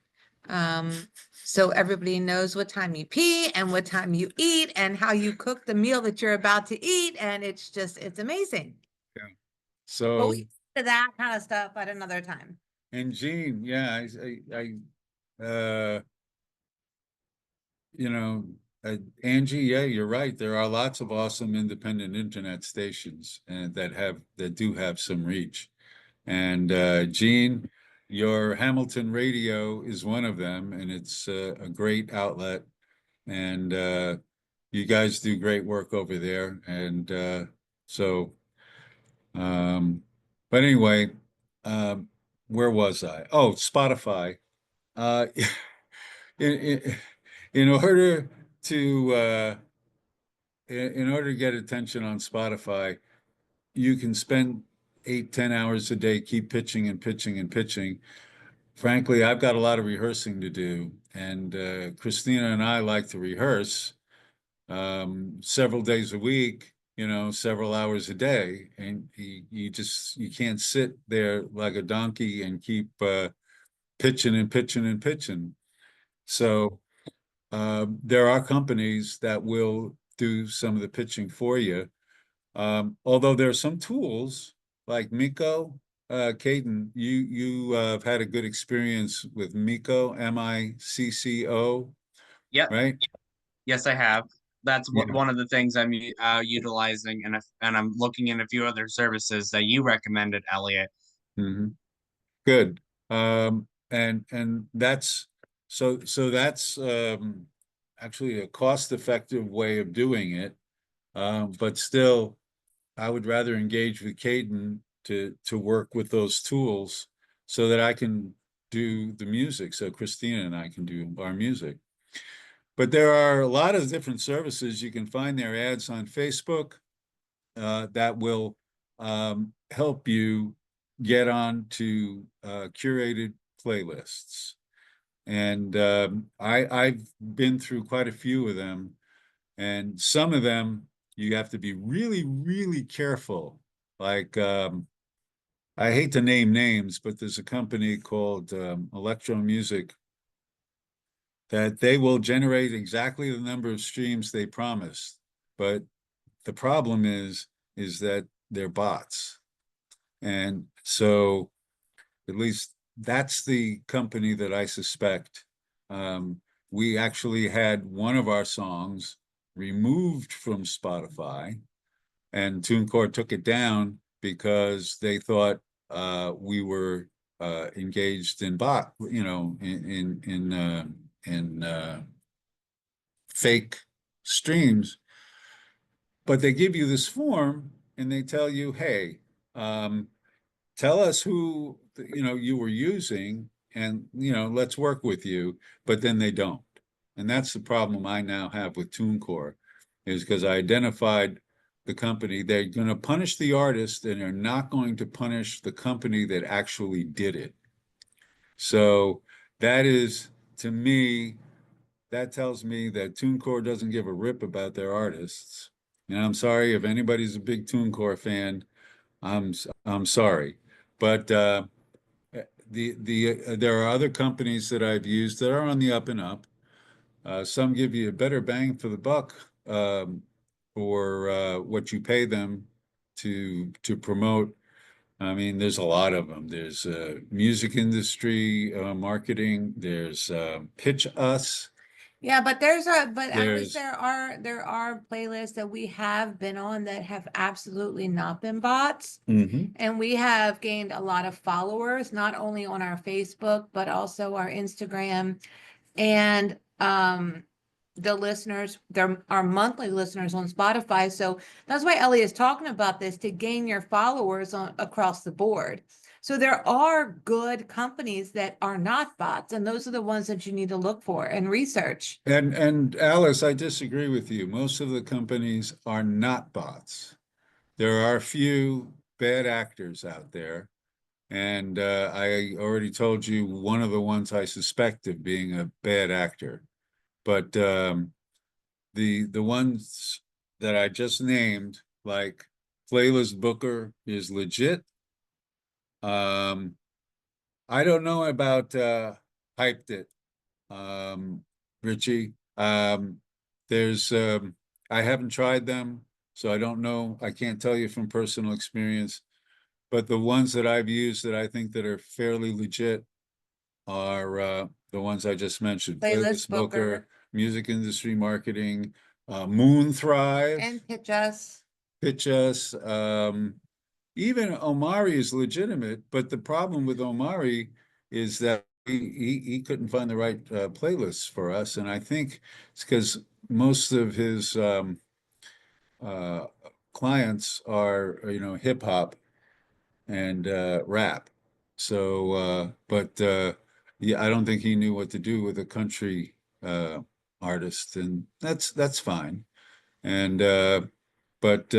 So everybody knows what time you pee and what time you eat and how you cook the meal that you're about to eat. And it's amazing. Yeah. But So, we do that kind of stuff at another time. and Gene, yeah, you know, Angie, yeah, you're right. There are lots of awesome independent internet stations and that do have some reach. And Gene, your Hamilton radio is one of them, and it's a great outlet. And you guys do great work over there. And so, but anyway, where was I? Oh, Spotify. Uh, in, in order to in order to get attention on Spotify, you can spend 8, 10 hours a day, keep pitching and pitching and pitching. Frankly, I've got a lot of rehearsing to do, and Christina and I like to rehearse several days a week, several hours a day, and you can't sit there like a donkey and keep pitching and pitching and pitching. So there are companies that will do some of the pitching for you. Although there are some tools like Miko, Kayden, you have had a good experience with Miko, Micco, Yep. right? Yes, I have. That's Yeah. one of the things I'm utilizing, and I'm looking in a few other services that you recommended, Elliot. Mhm. Good. And that's that's actually a cost-effective way of doing it. But still, I would rather engage with Kayden to work with those tools so that I can do the music, so Christina and I can do our music. But there are a lot of different services. You can find their ads on Facebook that will help you get on to curated playlists. And I've been through quite a few of them, and some of them you have to be really, really careful. Like, I hate to name names, but there's a company called Electro Music that they will generate exactly the number of streams they promised. But the problem is that they're bots. And so at least that's the company that I suspect. We actually had one of our songs removed from Spotify, and TuneCore took it down because they thought we were engaged in bot, in fake streams. But they give you this form and they tell you, hey, tell us who you were using, and let's work with you. But then they don't, and that's the problem I now have with TuneCore, is because I identified the company. They're going to punish the artist, and they're not going to punish the company that actually did it. So that is, to me, that tells me that TuneCore doesn't give a rip about their artists. And I'm sorry if anybody's a big TuneCore fan. I'm sorry, but there are other companies that I've used that are on the up and up. Some give you a better bang for the buck for what you pay them to promote. I mean, there's a lot of them. There's music industry marketing. There's Pitch Us. Yeah, but at least There's there are playlists that we have been on that have absolutely not been bots. Mhm. And we have gained a lot of followers, not only on our Facebook, but also our Instagram. And the listeners, there are monthly listeners on Spotify. So that's why Ellie is talking about this, to gain your followers across the board. So there are good companies that are not bots, and those are the ones that you need to look for and research. And Alice, I disagree with you. Most of the companies are not bots. There are a few bad actors out there. And I already told you one of the ones I suspect of being a bad actor. But the ones that I just named, like Playlist Booker, is legit. I don't know about Hyped It, Richie. There's I haven't tried them, so I don't know. I can't tell you from personal experience. But the ones that I've used that I think that are fairly legit are the ones I just mentioned. Playlist Booker. Music Industry Marketing, Moon Thrive, And Pitch Us. Pitch Us. Even Omari is legitimate, but the problem with Omari is that he couldn't find the right playlists for us. And I think it's because most of his clients are, hip hop and rap. So, yeah, I don't think he knew what to do with a country artist, and that's fine. And but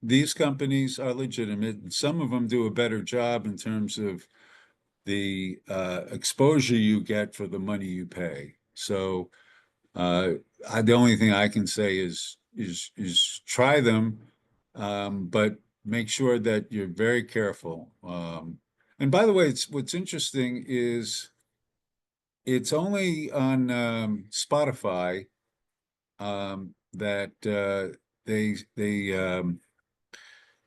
these companies are legitimate, and some of them do a better job in terms of the exposure you get for the money you pay. So the only thing I can say is try them, but make sure that you're very careful. And by the way, what's interesting is it's only on Spotify that they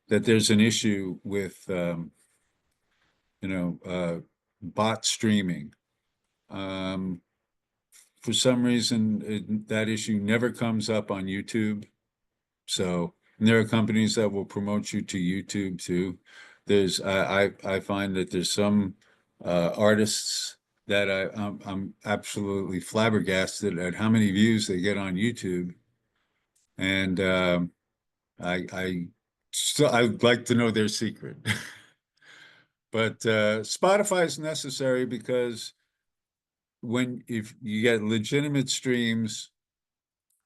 that there's an issue with bot streaming. For some reason, that issue never comes up on YouTube. So and there are companies that will promote you to YouTube too. I find that there's some artists that I'm absolutely flabbergasted at how many views they get on YouTube, and I I'd like to know their secret. But Spotify is necessary because if you get legitimate streams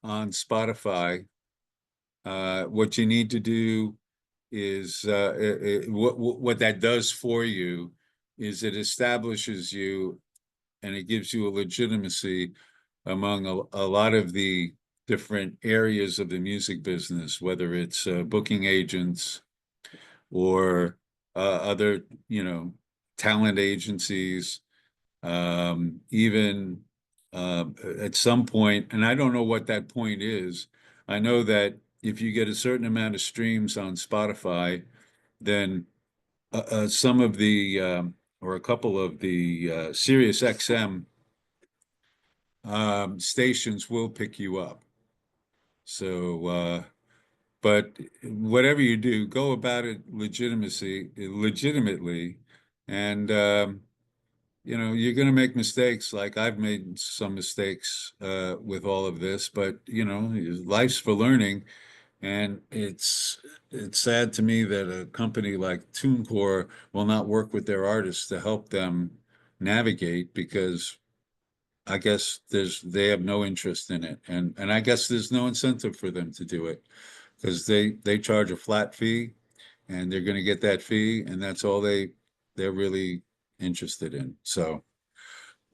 on Spotify, what you need to do is what that does for you is it establishes you and it gives you a legitimacy among a lot of the different areas of the music business, whether it's booking agents or other, talent agencies, even at some point, and I don't know what that point is. I know that if you get a certain amount of streams on Spotify, then some of the or a couple of the Sirius XM stations will pick you up. So, but whatever you do, go about it legitimately, and you're going to make mistakes. Like I've made some mistakes with all of this, but life's for learning. And it's sad to me that a company like TuneCore will not work with their artists to help them navigate because I guess they have no interest in it, and I guess there's no incentive for them to do it because they charge a flat fee, and they're going to get that fee, and that's all they're really interested in. So,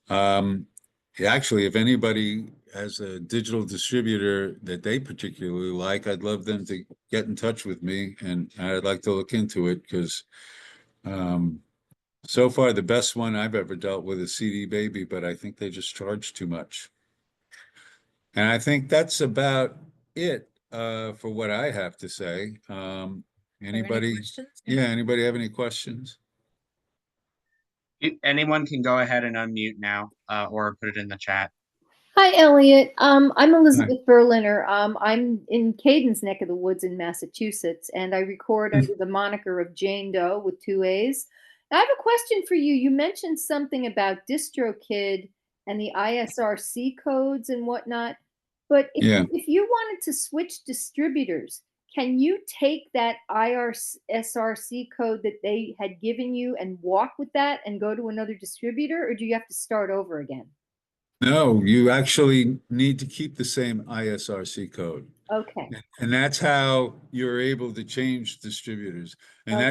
actually, if anybody has a digital distributor that they particularly like, I'd love them to get in touch with me, and I'd like to look into it because so far the best one I've ever dealt with is CD Baby, but I think they just charge too much. And I think that's about it for what I have to say. Anybody? questions? Yeah, anybody have any questions? Anyone can go ahead and unmute now, or put it in the chat. Hi, Elliot. I'm Hi. Elizabeth Berliner. I'm in Kayden's neck of the woods in Massachusetts, and I record under the moniker of Jane Doe with 2 A's. I have a question for you. You mentioned something about DistroKid and the ISRC codes and whatnot, but Yeah. if you wanted to switch distributors, can you take that ISRC code that they had given you and walk with that and go to another distributor, or do you have to start over again? No, you actually need to keep the same ISRC code. Okay. And that's how you're able to change distributors. And Okay.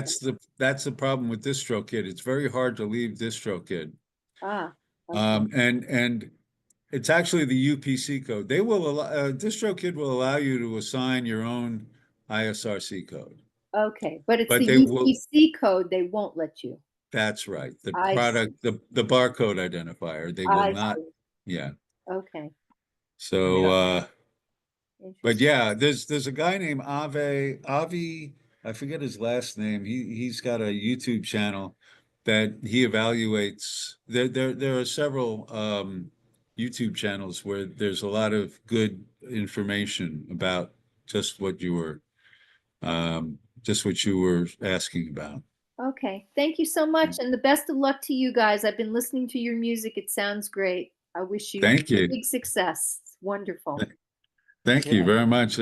that's the problem with DistroKid. It's very hard to leave DistroKid. Ah, okay. And it's actually the UPC code. They will allow DistroKid will allow you to assign your own ISRC code. Okay, but it's But the they will, UPC code they won't let you. that's right. The I product, the barcode identifier, they will I not, see. yeah. Okay, So but interesting. yeah, there's a guy named Avi, I forget his last name. He's got a YouTube channel that he evaluates. There are several YouTube channels where there's a lot of good information about just what you were asking about. Okay, thank you so much, and the best of luck to you guys. I've been listening to your music. It sounds great. I wish you Thank you. big success. It's wonderful. Thank you Yeah. very much.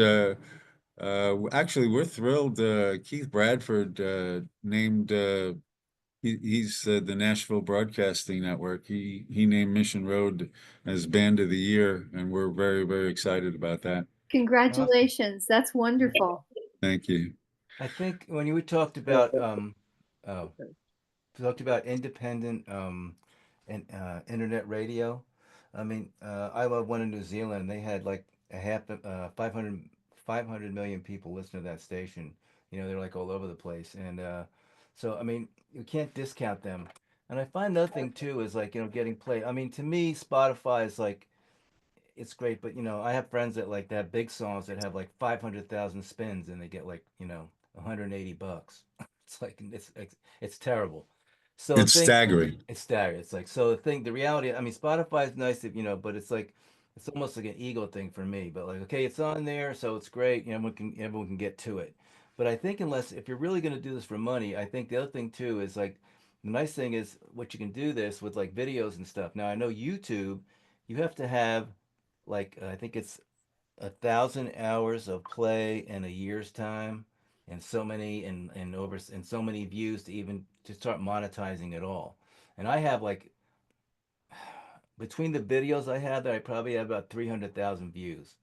Actually, we're thrilled. Keith Bradford named he's the Nashville Broadcasting Network. He named Mission Road as Band of the Year, and we're very, very excited about that. Congratulations. That's wonderful. Thank you. I think when you talked about independent and internet radio, I mean, I love one in New Zealand. They had like 500 million people listen to that station. They're like all over the place, and So I mean, you can't discount them. And I find another thing too is like, getting played. I mean, to me, Spotify is like, it's great, but I have friends that like that have big songs that have like 500,000 spins and they get like, $180. It's like it's terrible. So the It's thing, staggering. it's staggering. It's like, so the reality. I mean, Spotify is nice, if, but it's like it's almost like an ego thing for me. But like, okay, it's on there, so it's great. Everyone can get to it. But I think unless if you're really going to do this for money, I think the other thing too is like the nice thing is what you can do this with like videos and stuff. Now I know YouTube, you have to have like I think it's 1,000 hours of play in a year's time, and so many and over and so many views to even to start monetizing it all. And I have like between the videos I have, that I probably have about 300,000 views.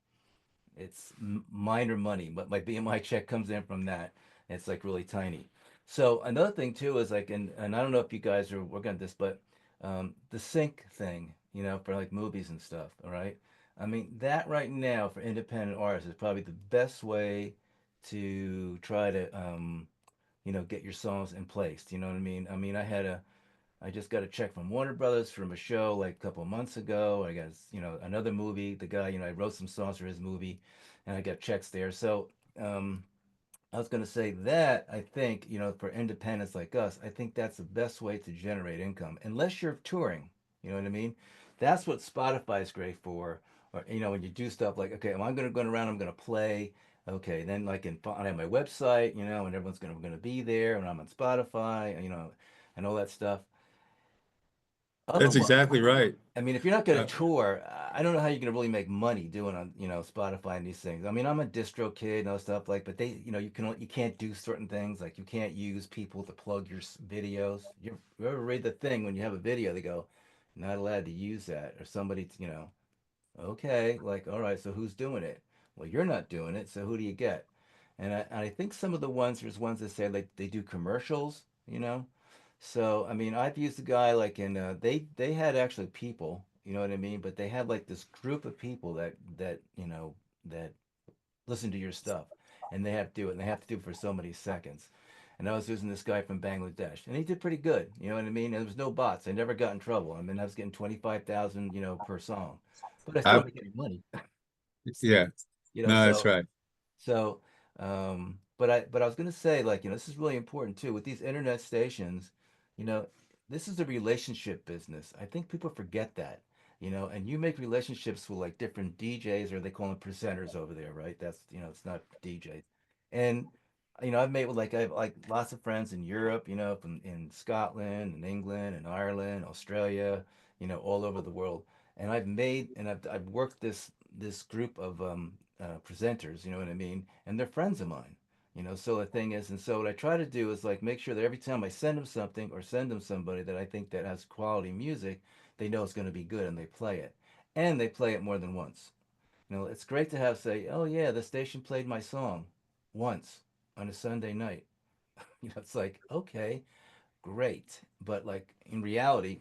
It's minor money, but my BMI check comes in from that. It's like really tiny. So another thing too is like, and I don't know if you guys are working on this, but the sync thing, for like movies and stuff. All right. I mean, that right now for independent artists is probably the best way to try to, get your songs in place. You know what I mean? I mean, I just got a check from Warner Brothers from a show like a couple of months ago. I got, another movie. The guy, I wrote some songs for his movie, and I got checks there. So, I was going to say that I think, for independents like us, I think that's the best way to generate income, unless you're touring. You know what I mean? That's what Spotify is great for. Or, when you do stuff like, okay, I'm going to go around, I'm going to play. Okay, then like I have my website, and everyone's going to be there, and I'm on Spotify, and all that stuff. That's Otherwise, exactly right. I mean, if you're not going Uh, to tour, I don't know how you're going to really make money doing on, Spotify and these things. I mean, I'm a distro kid and all stuff like, but they, you can't do certain things. Like you can't use people to plug your videos. You ever read the thing when you have a video, they go, not allowed to use that, or somebody, okay, like, all right, so who's doing it? Well, you're not doing it, so who do you get? And I think some of the ones, there's ones that say like they do commercials, you know? So, I mean, I've used a guy like they had actually people, you know what I mean? But they had like this group of people that listen to your stuff, and they have to do it, and they have to do it for so many seconds. And I was using this guy from Bangladesh, and he did pretty good, you know what I mean? And there was no bots. I never got in trouble. I mean, I was getting 25,000, per song, but I still I, wasn't getting money. yeah, no, that's So right. so, but I was gonna say, like, this is really important too with these internet stations. You know, this is a relationship business. I think people forget that. And you make relationships with like different DJs, or they call them presenters over there, right? That's it's not DJs. And I've made with like I have like lots of friends in Europe, from in Scotland and England and Ireland, Australia, all over the world. And I've worked this group of presenters, you know what I mean? And they're friends of mine, So the thing is, and so what I try to do is like make sure that every time I send them something or send them somebody that I think that has quality music, they know it's going to be good and they play it. And they play it more than once. It's great to have say, oh yeah, the station played my song once on a Sunday night. It's like, okay, great. But like in reality,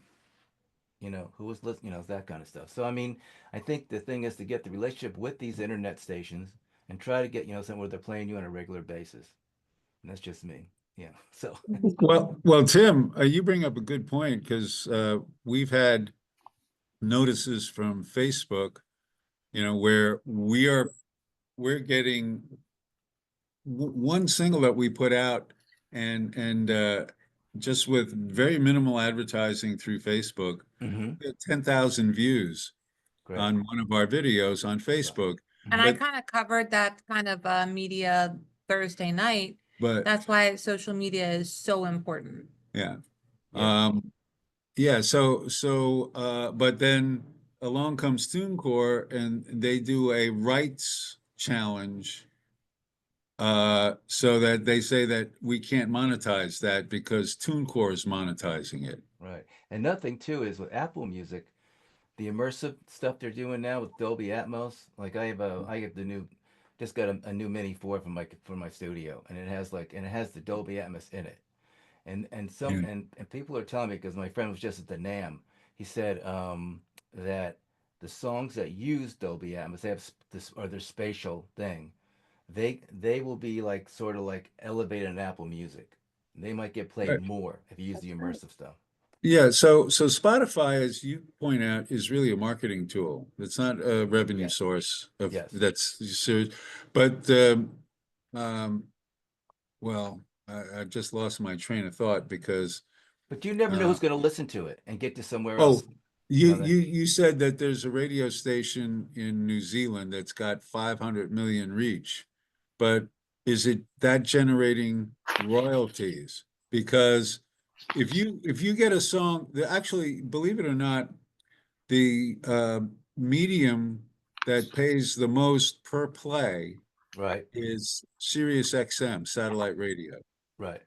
who was listening, it's that kind of stuff. So I mean, I think the thing is to get the relationship with these internet stations and try to get somewhere they're playing you on a regular basis. And that's just me. Yeah. So Well, Tim, you bring up a good point because we've had notices from Facebook, where we're getting one single that we put out, and just with very minimal advertising through Facebook, hmm we had 10,000 views great. on one of our videos on Right. Facebook. And I hmm But kind of covered that kind of media Thursday night. but That's why social media is so important. yeah. Yeah. Um, yeah, but then along comes TuneCore and they do a rights challenge, so that they say that we can't monetize that because TuneCore is monetizing it. Right. And nothing too is with Apple Music, the immersive stuff they're doing now with Dolby Atmos. Like I have the new, just got a new Mini 4 for my studio, and it has the Dolby Atmos in it. And some Yeah. and people are telling me, because my friend was just at the NAM, he said that the songs that use Dolby Atmos, they have this or their spatial thing, they will be like sort of like elevated in Apple Music. They might get played Right. more if you use the immersive stuff. Yeah, so Spotify, as you point out, is really a marketing tool. It's not a revenue Yeah. source of Yes. that's serious. But um, well, I've just lost my train of thought because But you never know who's going to listen to it and get to somewhere else. oh, You know, you said that there's a radio station in New Zealand that's got 500 million reach, but is it that generating royalties? Because if you get a song that actually, believe it or not, the medium that pays the most per play right, is Sirius XM satellite radio. right.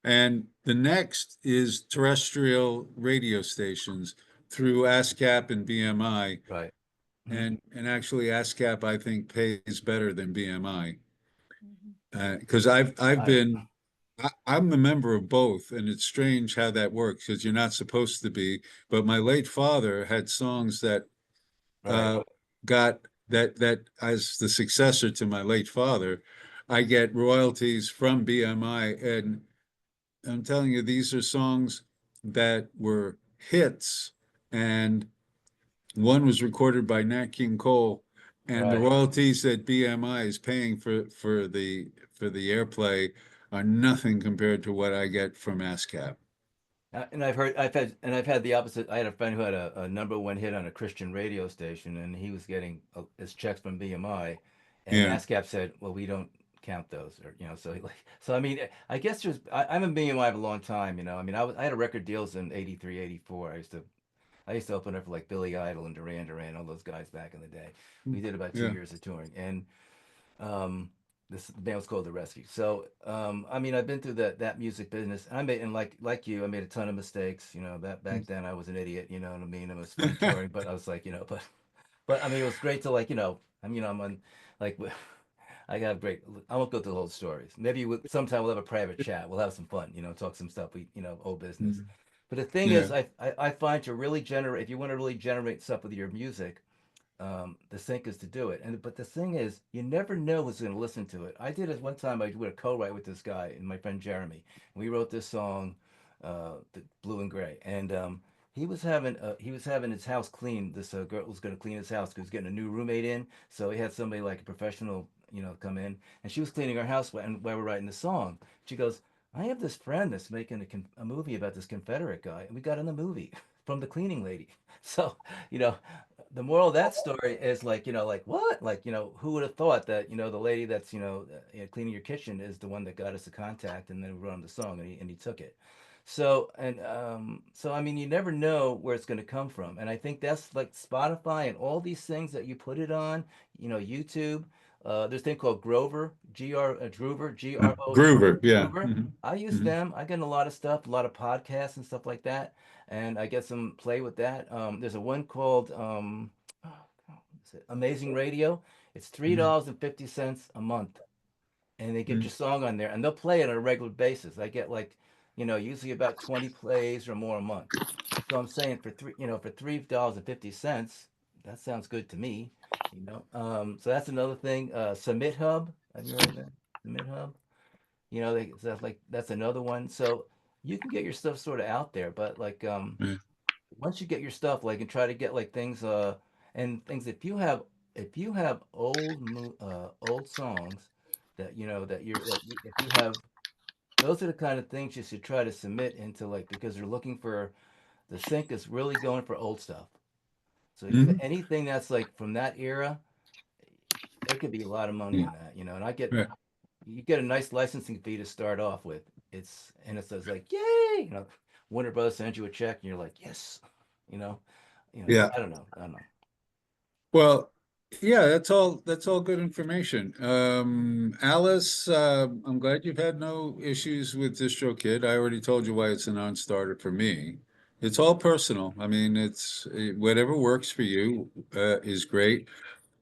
And the next is terrestrial radio stations through ASCAP and BMI. Right. Mhm. And actually ASCAP, I think, pays better than BMI. Mhm. Because I've I been I'm a member of both, and it's strange how that works because you're not supposed to be. But my late father had songs that right. got that as the successor to my late father, I get royalties from BMI, and I'm telling you, these are songs that were hits, and one was recorded by Nat King Cole, and the Right. royalties that BMI is paying for the airplay are nothing compared to what I get from ASCAP. And I've had the opposite. I had a friend who had a #1 hit on a Christian radio station, and he was getting his checks from BMI, and Yeah. ASCAP said, "Well, we don't count those," or so so. I mean, I guess I'm in BMI for a long time. I mean, I had a record deals in '83, '84. I used to open up for like Billy Idol and Duran Duran, all those guys back in the day. We did about 2 Yeah. years of touring, and um, this band was called The Rescue. So, I mean, I've been through that music business. I made, and like you, I made a ton of mistakes. That back then I was an idiot. You know what I mean? It was fun touring, but I was like, but I mean, it was great to like, I mean, I'm on like. I got great. I won't go through the whole stories. Maybe sometime we'll have a private chat. We'll have some fun. Talk some stuff. Old business. But the thing Yeah. is, I find to really generate, if you want to really generate stuff with your music, the sync is to do it. But the thing is, you never know who's going to listen to it. I did it one time. I did a co-write with this guy and my friend Jeremy. We wrote this song, the Blue and Gray, and he was having his house cleaned. This girl was going to clean his house because he was getting a new roommate in. So he had somebody like a professional, come in, and she was cleaning our house while we're writing the song. She goes, "I have this friend that's making a movie about this Confederate guy, and we got in the movie from the cleaning lady." So, you know, the moral of that story is like, like what? Like, who would have thought that, the lady that's, cleaning your kitchen is the one that got us the contact and then we wrote him the song and he took it. So I mean, you never know where it's going to come from. And I think that's like Spotify and all these things that you put it on, YouTube. There's a thing called Grover, Groover, Groover, yeah. Groover. I use them. I get in a lot of stuff, a lot of podcasts and stuff like that, and I get some play with that. There's a one called what's it? Amazing Radio. It's $3.50 a month, and they get your song on there, and they'll play it on a regular basis. I get like, usually about 20 plays or more a month. So I'm saying for $3.50, that sounds good to me. So that's another thing. Submit Hub. Have you heard of that? Submit Hub. That's another one. So you can get your stuff sort of out there, but like Yeah. once you get your stuff, like and try to get like things and things if you have old songs that if you have those are the kind of things you should try to submit into like because they're looking for the sync is really going for old stuff. So if you have Mhm. anything that's like from that era, there could be a lot of money Yeah. in that, and Yeah. you get a nice licensing fee to start off with. It says like, yay, Warner Bros. Sends you a check and you're like, yes, you know, Yeah. I don't know. Well, yeah, that's all good information. Alice, I'm glad you've had no issues with DistroKid. I already told you why it's a non-starter for me. It's all personal. I mean, it's whatever works for you is great.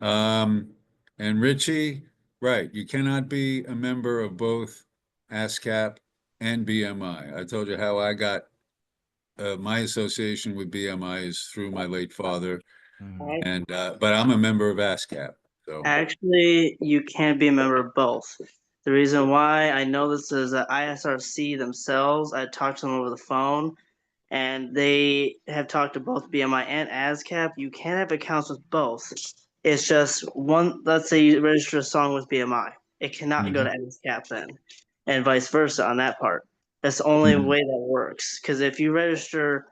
Um, and Richie, right, you cannot be a member of both ASCAP and BMI. I told you how I got my association with BMI is through my late father, Mhm. I, but I'm a member of ASCAP. So actually, you can't be a member of both. The reason why I know this is that ISRC themselves, I talked to them over the phone, and they have talked to both BMI and ASCAP. You can have accounts with both. It's just one, let's say you register a song with BMI. It cannot go to ASCAP then, and vice versa on that part. That's the only way that works. Because if you register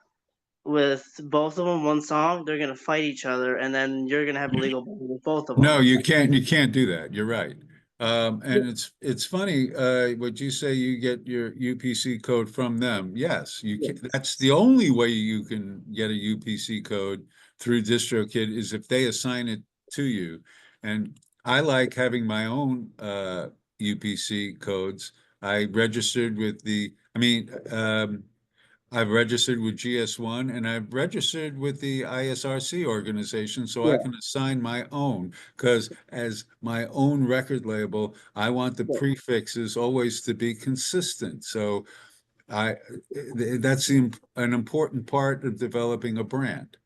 with both of them one song, they're gonna fight each other, and then you're gonna have a legal battle with both of them. No, you can't do that. You're right. And it's funny, what you say, you get your UPC code from them. Yes, you can. That's the only way you can get a UPC code through DistroKid is if they assign it to you. And I like having my own UPC codes. I registered with I've registered with GS1 and I've registered with the ISRC organization so I can assign my own, because as my own record label, I want the prefixes always to be consistent. So that's an important part of developing a brand.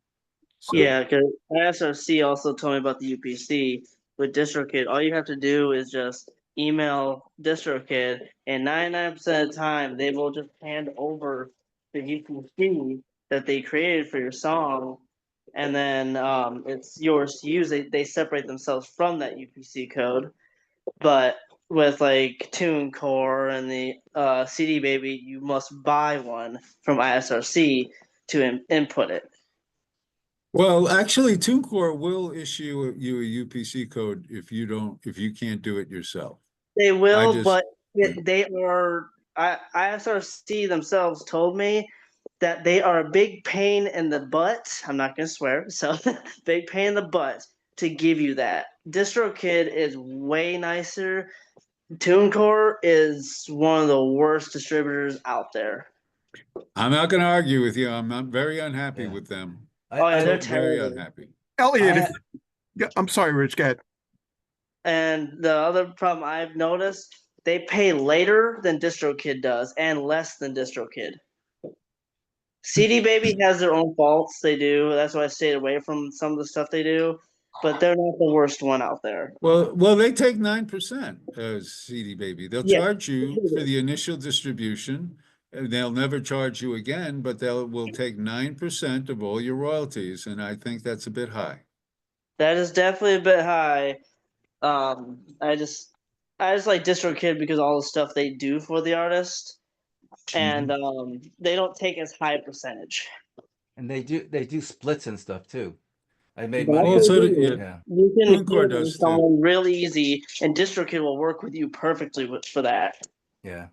So, Yeah, because ISRC also told me about the UPC with DistroKid. All you have to do is just email DistroKid, and 99% of the time, they will just hand over the UPC that they created for your song, and then it's yours to use. They separate themselves from that UPC code, but with like TuneCore and the CD Baby, you must buy one from ISRC to input it. well, actually, TuneCore will issue you a UPC code if you can't do it yourself. They will, just- but they are. ISRC themselves told me that they are a big pain in the butt. I'm not gonna swear, so big pain in the butt to give you that. DistroKid is way nicer. TuneCore is one of the worst distributors out there. I'm not going to argue with you. I'm very unhappy with them. They're Very terrible. unhappy. Elliot, I'm sorry, Rich, go ahead. And the other problem I've noticed, they pay later than DistroKid does and less than DistroKid. CD Baby has their own faults. They do. That's why I stayed away from some of the stuff they do. But they're not the worst one out there. Well, they take 9% as CD Baby. They'll Yeah. charge you for the initial distribution. They'll never charge you again, but will take 9% of all your royalties, and I think that's a bit high. That is definitely a bit high. I just like DistroKid because all the stuff they do for the artist, and they don't take as high a percentage. And they do splits and stuff too. I made That's money. what Also, they do. yeah. You can TuneCore put does someone really easy, and DistroKid will work with you perfectly for that. Yeah.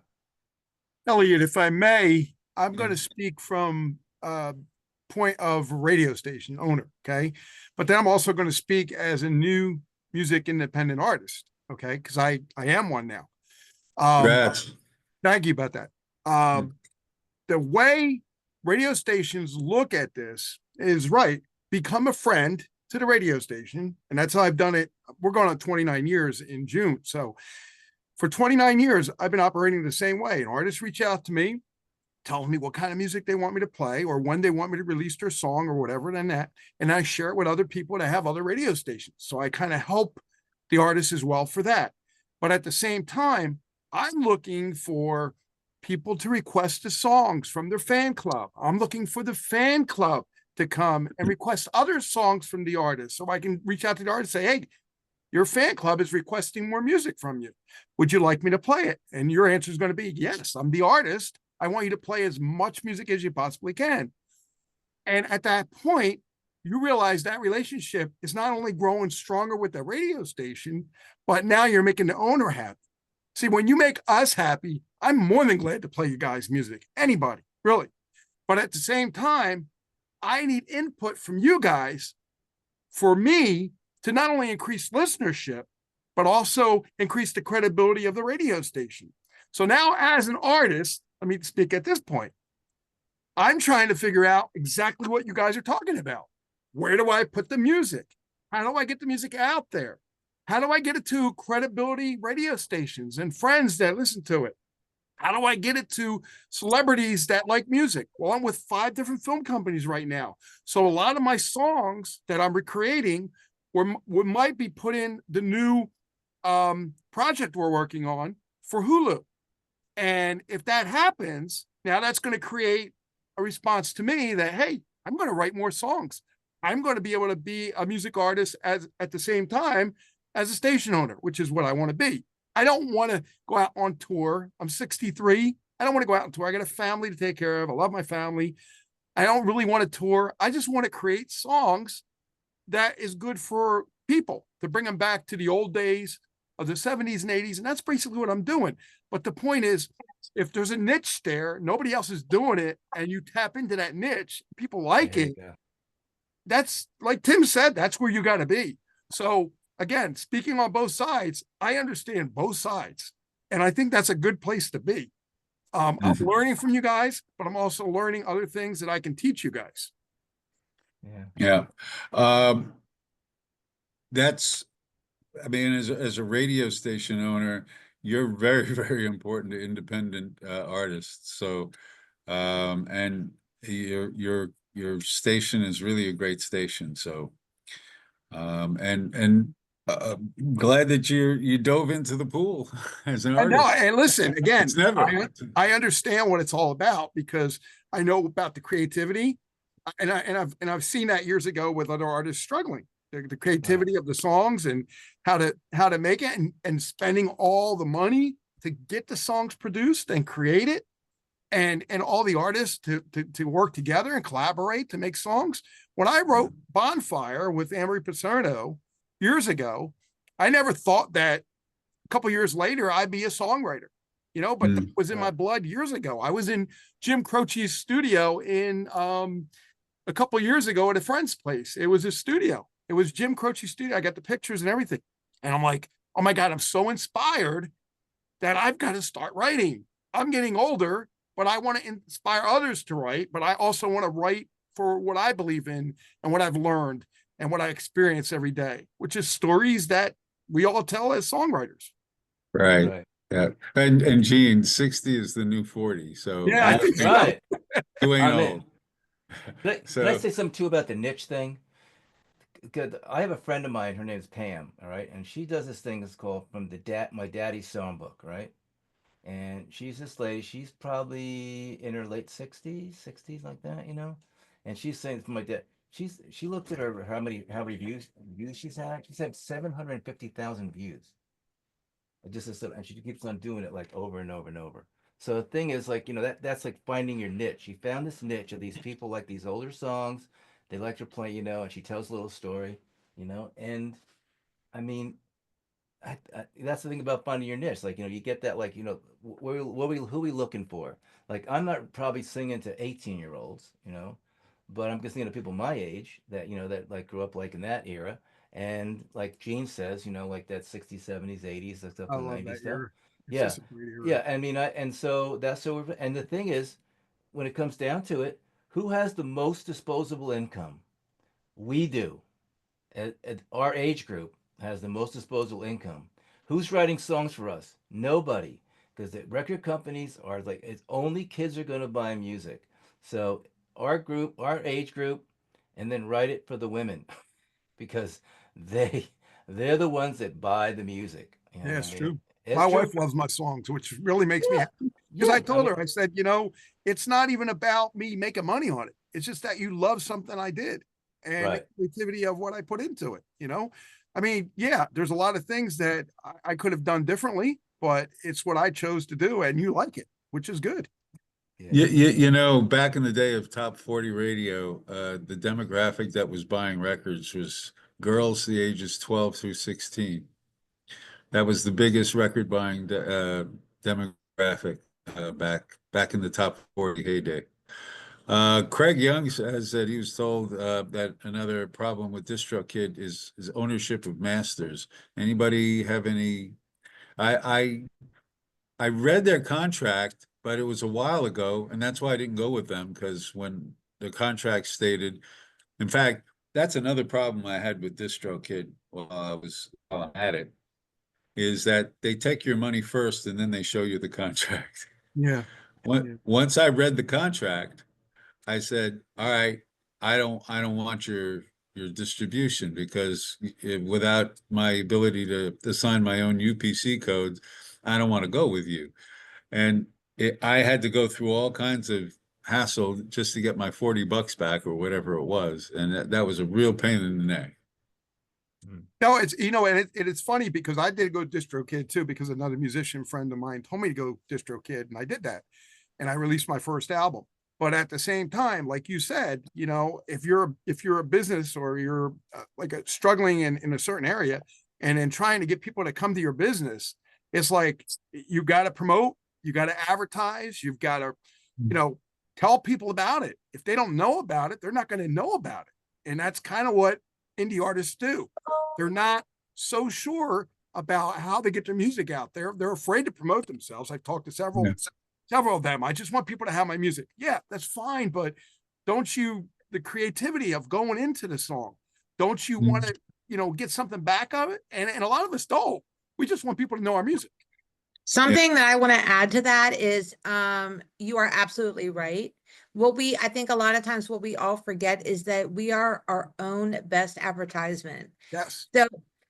Elliot, if I may, I'm going to speak from point of radio station owner, okay? But then I'm also going to speak as a new music independent artist, okay? Because I am one now. Congrats. Thank you about that. The way radio stations look at this is right. Become a friend to the radio station. And that's how I've done it. We're going on 29 years in June. So for 29 years, I've been operating the same way. An artist reach out to me, telling me what kind of music they want me to play or when they want me to release their song or whatever, and that. And I share it with other people that have other radio stations. So I kind of help the artist as well for that. But at the same time, I'm looking for people to request the songs from their fan club. I'm looking for the fan club to come and request other songs from the artist. So I can reach out to the artist and say, hey, your fan club is requesting more music from you. Would you like me to play it? And your answer is going to be, yes, I'm the artist. I want you to play as much music as you possibly can. And at that point, you realize that relationship is not only growing stronger with the radio station, but now you're making the owner happy. See, when you make us happy, I'm more than glad to play you guys' music. Anybody, really. But at the same time, I need input from you guys for me to not only increase listenership, but also increase the credibility of the radio station. So now as an artist, let me speak at this point. I'm trying to figure out exactly what you guys are talking about. Where do I put the music? How do I get the music out there? How do I get it to credibility radio stations and friends that listen to it? How do I get it to celebrities that like music? Well, I'm with 5 different film companies right now. So a lot of my songs that I'm recreating might be put in the new project we're working on for Hulu. And if that happens, now that's going to create a response to me that, hey, I'm going to write more songs. I'm going to be able to be a music artist as at the same time as a station owner, which is what I want to be. I don't want to go out on tour. I'm 63. I don't want to go out on tour. I got a family to take care of. I love my family. I don't really want to tour. I just want to create songs that is good for people, to bring them back to the old days of the 70s and 80s. And that's basically what I'm doing. But the point is, if there's a niche there, nobody else is doing it, and you tap into that niche, people like it. That's like Tim said, that's where you got to be. So again, speaking on both sides, I understand both sides. And I think that's a good place to be. I'm learning from you guys, but I'm also learning other things that I can teach you guys. Yeah. That's, I mean, as a radio station owner, you're very, very important to independent artists. So, and your station is really a great station. So, and glad that you dove into the pool as an I know, artist. and listen, again, It's never. I understand what it's all about because I know about the creativity, and I've seen that years ago with other artists struggling. The creativity of the songs and how to make it, and spending all the money to get the songs produced and create it, and all the artists to work together and collaborate to make songs. When I wrote Bonfire with Amory Pacerno years ago, I never thought that a couple years later I'd be a songwriter, but that was in my blood years ago. I was in Jim Croce's studio in a couple years ago at a friend's place. It was his studio. It was Jim Croce's studio. I got the pictures and everything. And I'm like, oh my God, I'm so inspired that I've got to start writing. I'm getting older, but I want to inspire others to write, but I also want to write for what I believe in and what I've learned and what I experience every day, which is stories that we all tell as songwriters. Right. Yeah. And Gene, 60 is the new 40. So yeah, I think so. Right. You ain't old. Can I say something too about the niche thing? Because I have a friend of mine, her name's Pam, all right, and she does this thing that's called From My Daddy's Songbook, right? And she's this lady, she's probably in her late 60s like that, and she's saying from my dad, she looked at her how many views she's had 750,000 views. And she keeps on doing it like over and over and over. So the thing is, like, that's like finding your niche. She found this niche of these people like these older songs. They like to play, and she tells a little story, and I mean, that's the thing about finding your niche. Like, you get that, like, who we looking for? Like, I'm not probably singing to 18-year-olds, but I'm just thinking of people my age that, that like grew up like in that era. And like Gene says, like that 60s, 70s, 80s, that stuff, I the love 90s that stuff. era. Yeah. Yeah. I mean, and so that's so, and the thing is, when it comes down to it, who has the most disposable income? We do. At our age group has the most disposable income. Who's writing songs for us? Nobody, because the record companies are like, it's only kids are going to buy music. So our group, our age group, and then write it for the women, because they're the ones that buy the music. Yeah, it's true. It's My true. wife loves my songs, which really makes me happy. Because I told her, I said, it's not even about me making money on it. It's just that you love something I did and the creativity of what I put into it. I mean, yeah, there's a lot of things that I could have done differently, but it's what I chose to do, and you like it, which is good. Back in the day of top 40 radio, the demographic that was buying records was girls the ages 12 through 16. That was the biggest record buying demographic back in the top 40 heyday. Craig Young says that he was told that another problem with DistroKid is ownership of masters. Anybody have any? I read their contract, but it was a while ago, and that's why I didn't go with them, because when the contract stated, in fact, that's another problem I had with DistroKid while I had it, is that they take your money first and then they show you the contract. Yeah. Once I read the contract, I said, all right, I don't want your distribution, because without my ability to assign my own UPC codes, I don't want to go with you. And I had to go through all kinds of hassle just to get my $40 back or whatever it was. And that was a real pain in the neck. No, it's, you know, and it's funny because I did go DistroKid too, because another musician friend of mine told me to go DistroKid, and I did that. And I released my first album. But at the same time, like you said, you know, if you're a business or you're struggling in a certain area and then trying to get people to come to your business, it's like you got to promote, you got to advertise, you've got to, you know, tell people about it. If they don't know about it, they're not going to know about it. And that's kind of what indie artists do. They're not so sure about how they get their music out there. They're afraid to promote themselves. I've talked to several of them. I just want people to have my music. Yeah, that's fine. But don't you, the creativity of going into the song, don't you want to, you know, get something back of it? And a lot of us don't. We just want people to know our music. Something that I want to add to that is, you are absolutely right. I think a lot of times what we all forget is that we are our own best advertisement. Yes.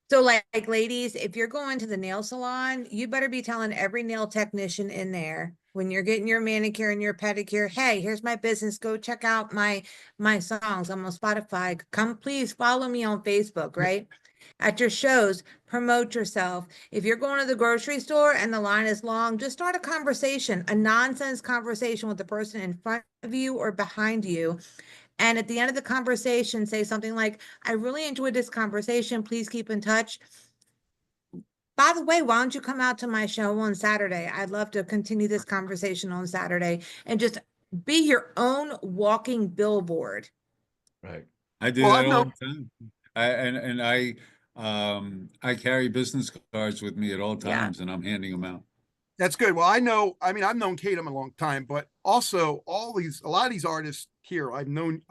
So like ladies, if you're going to the nail salon, you better be telling every nail technician in there when you're getting your manicure and your pedicure, hey, here's my business. Go check out my songs. I'm on Spotify. Come please follow me on Facebook, right? At your shows, promote yourself. If you're going to the grocery store and the line is long, just start a conversation, a nonsense conversation with the person in front of you or behind you. And at the end of the conversation, say something like, I really enjoyed this conversation. Please keep in touch. By the way, why don't you come out to my show on Saturday? I'd love to continue this conversation on Saturday, and just be your own walking billboard. Right. I do that all the time. I carry business cards with me at all times, and I'm handing them out. That's good. Well, I've known Kayden a long time, but also a lot of these artists here, I've known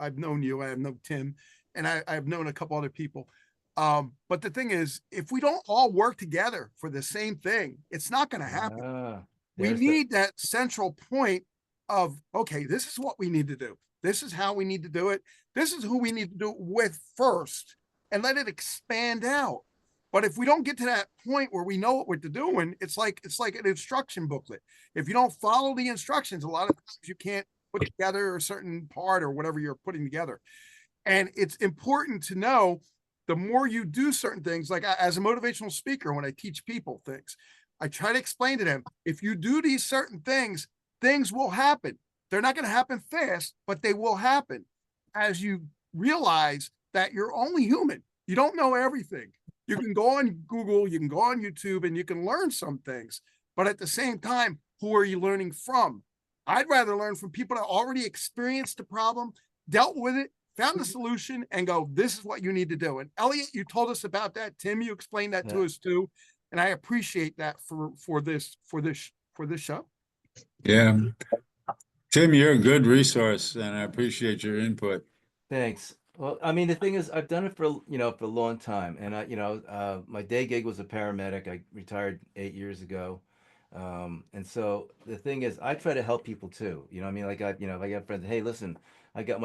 you, I have known Tim, and I've known a couple other people. But the thing is, if we don't all work together for the same thing, it's not going to happen. We need that central point of, okay, this is what we need to do. This is how we need to do it. This is who we need to do it with first, and let it expand out. But if we don't get to that point where we know what we're doing, it's like an instruction booklet. If you don't follow the instructions, a lot of times you can't put together a certain part or whatever you're putting together. And it's important to know, the more you do certain things, like as a motivational speaker, when I teach people things, I try to explain to them, if you do these certain things, things will happen. They're not going to happen fast, but they will happen as you realize that you're only human. You don't know everything. You can go on Google, you can go on YouTube, and you can learn some things. But at the same time, who are you learning from? I'd rather learn from people that already experienced the problem, dealt with it, found the solution, and go, this is what you need to do. And Elliot, you told us about that. Tim, you explained that to us too. And I appreciate that for this show. Yeah. Tim, you're a good resource, and I appreciate your input. Thanks. Well, I mean, the thing is, I've done it for a long time, and my day gig was a paramedic. I retired 8 years ago, and so the thing is, I try to help people too. You know, I mean, like if I got friends, hey, listen, I got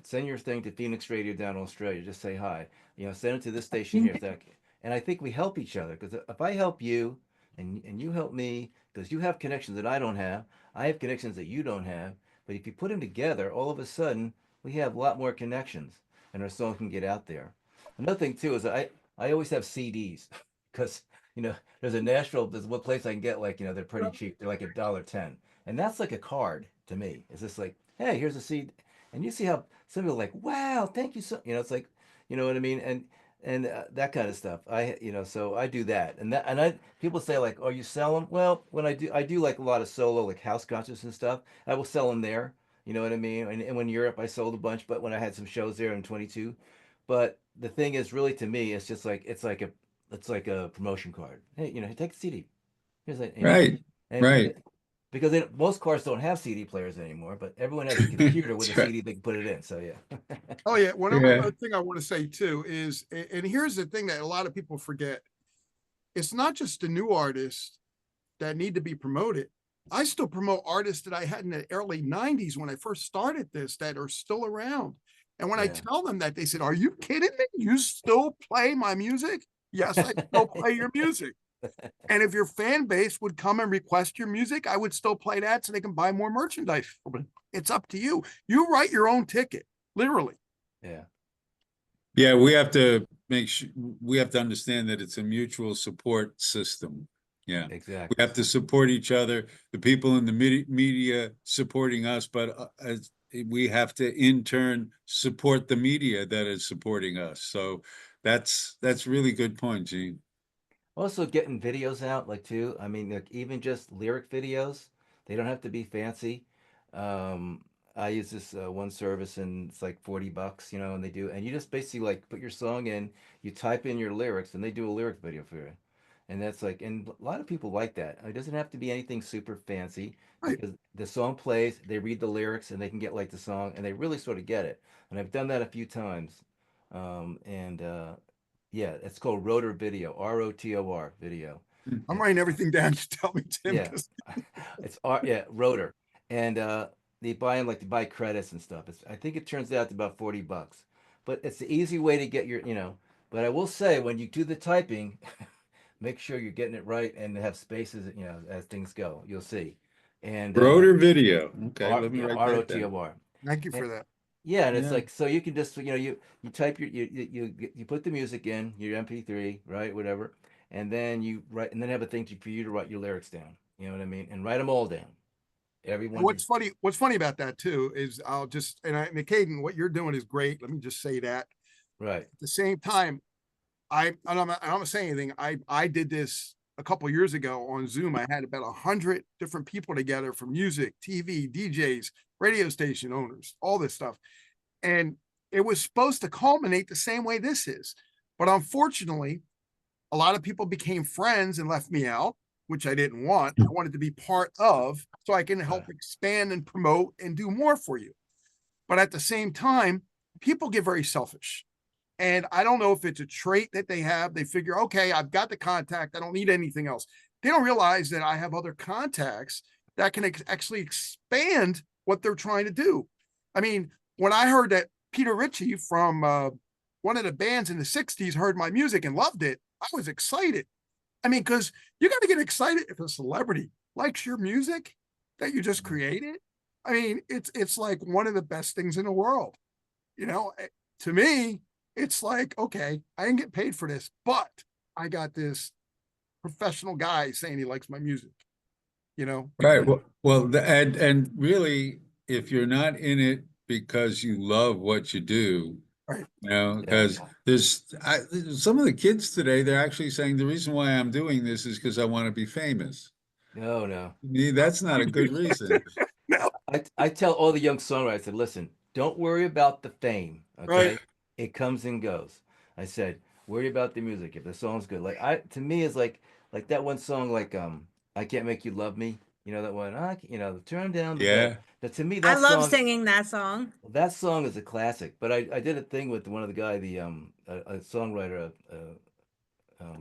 send your thing to Phoenix Radio down in Australia. Just say hi. You know, send it to this station here. And I think we help each other, because if I help you, and you help me, because you have connections that I don't have, I have connections that you don't have. But if you put them together, all of a sudden, we have a lot more connections, and our song can get out there. Another thing too is I always have CDs, because there's one place I can get, like, they're pretty cheap. They're like $1.10, and that's like a card to me. It's just like, hey, here's a CD, and you see how some people are like, wow, thank you so. It's like, you know what I mean, and that kind of stuff. So I do that, and people say like, oh, you sell them? Well, when I do like a lot of solo, like house concerts and stuff, I will sell them there. You know what I mean? And when Europe, I sold a bunch, but when I had some shows there in 22. But the thing is, really, to me, it's just like it's like a promotion card. Hey, take a CD. Here's like, right. Because most cars don't have CD players anymore, but everyone has a computer with a CD they can put it in. So yeah. Oh yeah. One other thing I want to say too is, and here's the thing that a lot of people forget: it's not just the new artists that need to be promoted. I still promote artists that I had in the early 90s when I first started this, that are still around. And when I tell them that, they said, are you kidding me? You still play my music? Yes, I still play your music. And if your fan base would come and request your music, I would still play that so they can buy more merchandise. It's up to you. You write your own ticket, literally. Yeah. Yeah, we have to make sure, we have to understand that it's a mutual support system. Yeah. We Exactly. have to support each other, the people in the media supporting us, but as we have to in turn support the media that is supporting us. So that's really good point, Gene. Also getting videos out, like too. I mean, like even just lyric videos, they don't have to be fancy. Um, I use this one service and it's like $40, and they do, and you just basically like put your song in, you type in your lyrics, and they do a lyric video for you. And that's like, and a lot of people like that. It doesn't have to be anything super fancy Right. because the song plays, they read the lyrics, and they can get like the song, and they really sort of get it. And I've done that a few times. And yeah, it's called Rotor Video, ROTOR video. I'm It's writing everything down. Just tell me, Tim. yeah, it's yeah, Rotor, and they buy them like to buy credits and stuff. I think it turns out to about $40, but it's the easy way to get your. But I will say when you do the typing, make sure you're getting it right and have spaces, as things go. You'll see, and Rotor video. Okay, R let me yeah, write that down. ROTOR. Thank you for that. Yeah, and it's Yeah. like so you can just you type you put the music in your MP3, right, whatever, and then you write and then have a thing for you to write your lyrics down. You know what I mean? And write them all down. And Everyone. what's funny about that too is and Kayden, what you're doing is great. Let me just say that. Right. At the same time, I'm not saying anything. I did this a couple years ago on Zoom. I had about 100 different people together from music, TV, DJs, radio station owners, all this stuff. And it was supposed to culminate the same way this is. But unfortunately, a lot of people became friends and left me out, which I didn't want. I wanted to be part of so I can help expand and promote and do more for you. But at the same time, people get very selfish. And I don't know if it's a trait that they have. They figure, okay, I've got the contact. I don't need anything else. They don't realize that I have other contacts that can actually expand what they're trying to do. I mean, when I heard that Peter Ritchie from one of the bands in the 60s heard my music and loved it, I was excited. I mean, because you got to get excited if a celebrity likes your music that you just created. I mean, it's like one of the best things in the world. To me, it's like, okay, I didn't get paid for this, but I got this professional guy saying he likes my music. Right. Well, and really, if you're not in it because you love what you do, Right. Yeah. because there's some of the kids today, they're actually saying the reason why I'm doing this is because I want to be famous. No, no. That's not a good reason. No. I tell all the young songwriters, I said, listen, don't worry about the fame, okay? Right. It comes and goes. I said, worry about the music. If the song's good, to me is like that one song, like I Can't Make You Love Me. You know that one? Turn down the bed. Yeah. Now, to me, I that love song, singing that song. that song is a classic. But I did a thing with one of the guy, a songwriter,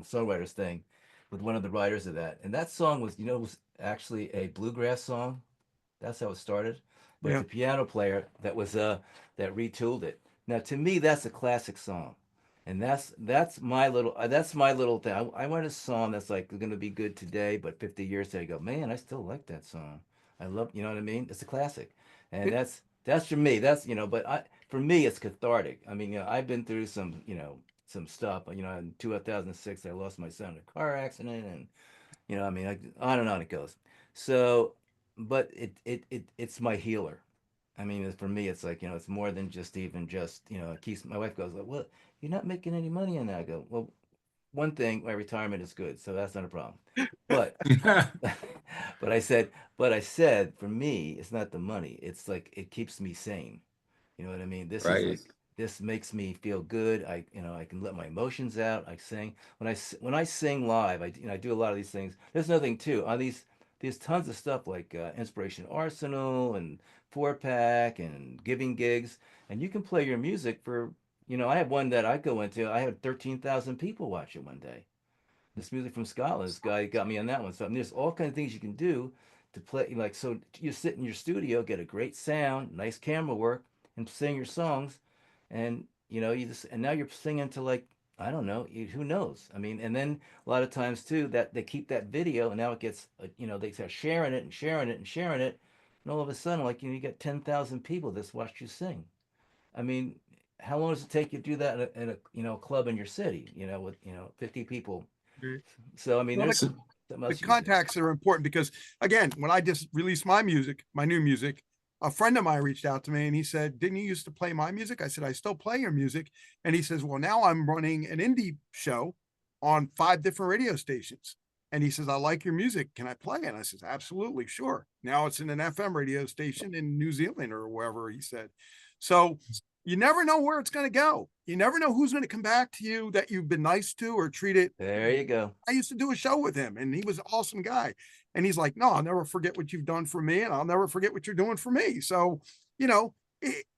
songwriters thing, with one of the writers of that, and that song was actually a bluegrass song. That's how it started. But Yeah. the piano player that retooled it. Now to me that's a classic song. And that's my little thing. I want a song that's like going to be good today, but 50 years today I go, man, I still like that song. I love, you know what I mean? It's a classic. And that's for me. But for me it's cathartic. I mean, I've been through some stuff. In 2006 I lost my son in a car accident, and I mean, on and on it goes. So, but it's my healer. I mean, for me, it's like, it's more than just, it keeps, my wife goes, well, you're not making any money on that. I go, well, one thing, my retirement is good, so that's not a problem. But, but I said, for me, it's not the money. It's like, it keeps me sane. You know what I mean? Right. This makes me feel good. I can let my emotions out. I sing when I sing live. I do a lot of these things. There's nothing too on these tons of stuff like Inspiration Arsenal and Four Pack and giving gigs, and you can play your music for. I have one that I go into. I had 13,000 people watch it one day. This music from Scotland. This guy got me on that one. So I mean, there's all kinds of things you can do to play. Like, so you sit in your studio, get a great sound, nice camera work, and sing your songs, and you just, and now you're singing to like I don't know. Who knows? I mean, and then a lot of times too that they keep that video, and now it gets, they start sharing it and sharing it and sharing it, and all of a sudden, like you get 10,000 people that's watched you sing. I mean, how long does it take you to do that in a club in your city? With 50 people. So I mean, Well, there's So, something the else you can do. contacts are important because, again, when I just released my music, my new music, a friend of mine reached out to me and he said, "Didn't you used to play my music?" I said, "I still play your music." And he says, "Well, now I'm running an indie show on 5 different radio stations." And he says, "I like your music. Can I play it?" And I says, "Absolutely, sure." Now it's in an FM radio station in New Zealand or wherever, he said. So you never know where it's going to go. You never know who's going to come back to you that you've been nice to or treated. There you go. I used to do a show with him and he was an awesome guy. And he's like, "No, I'll never forget what you've done for me. And I'll never forget what you're doing for me." So,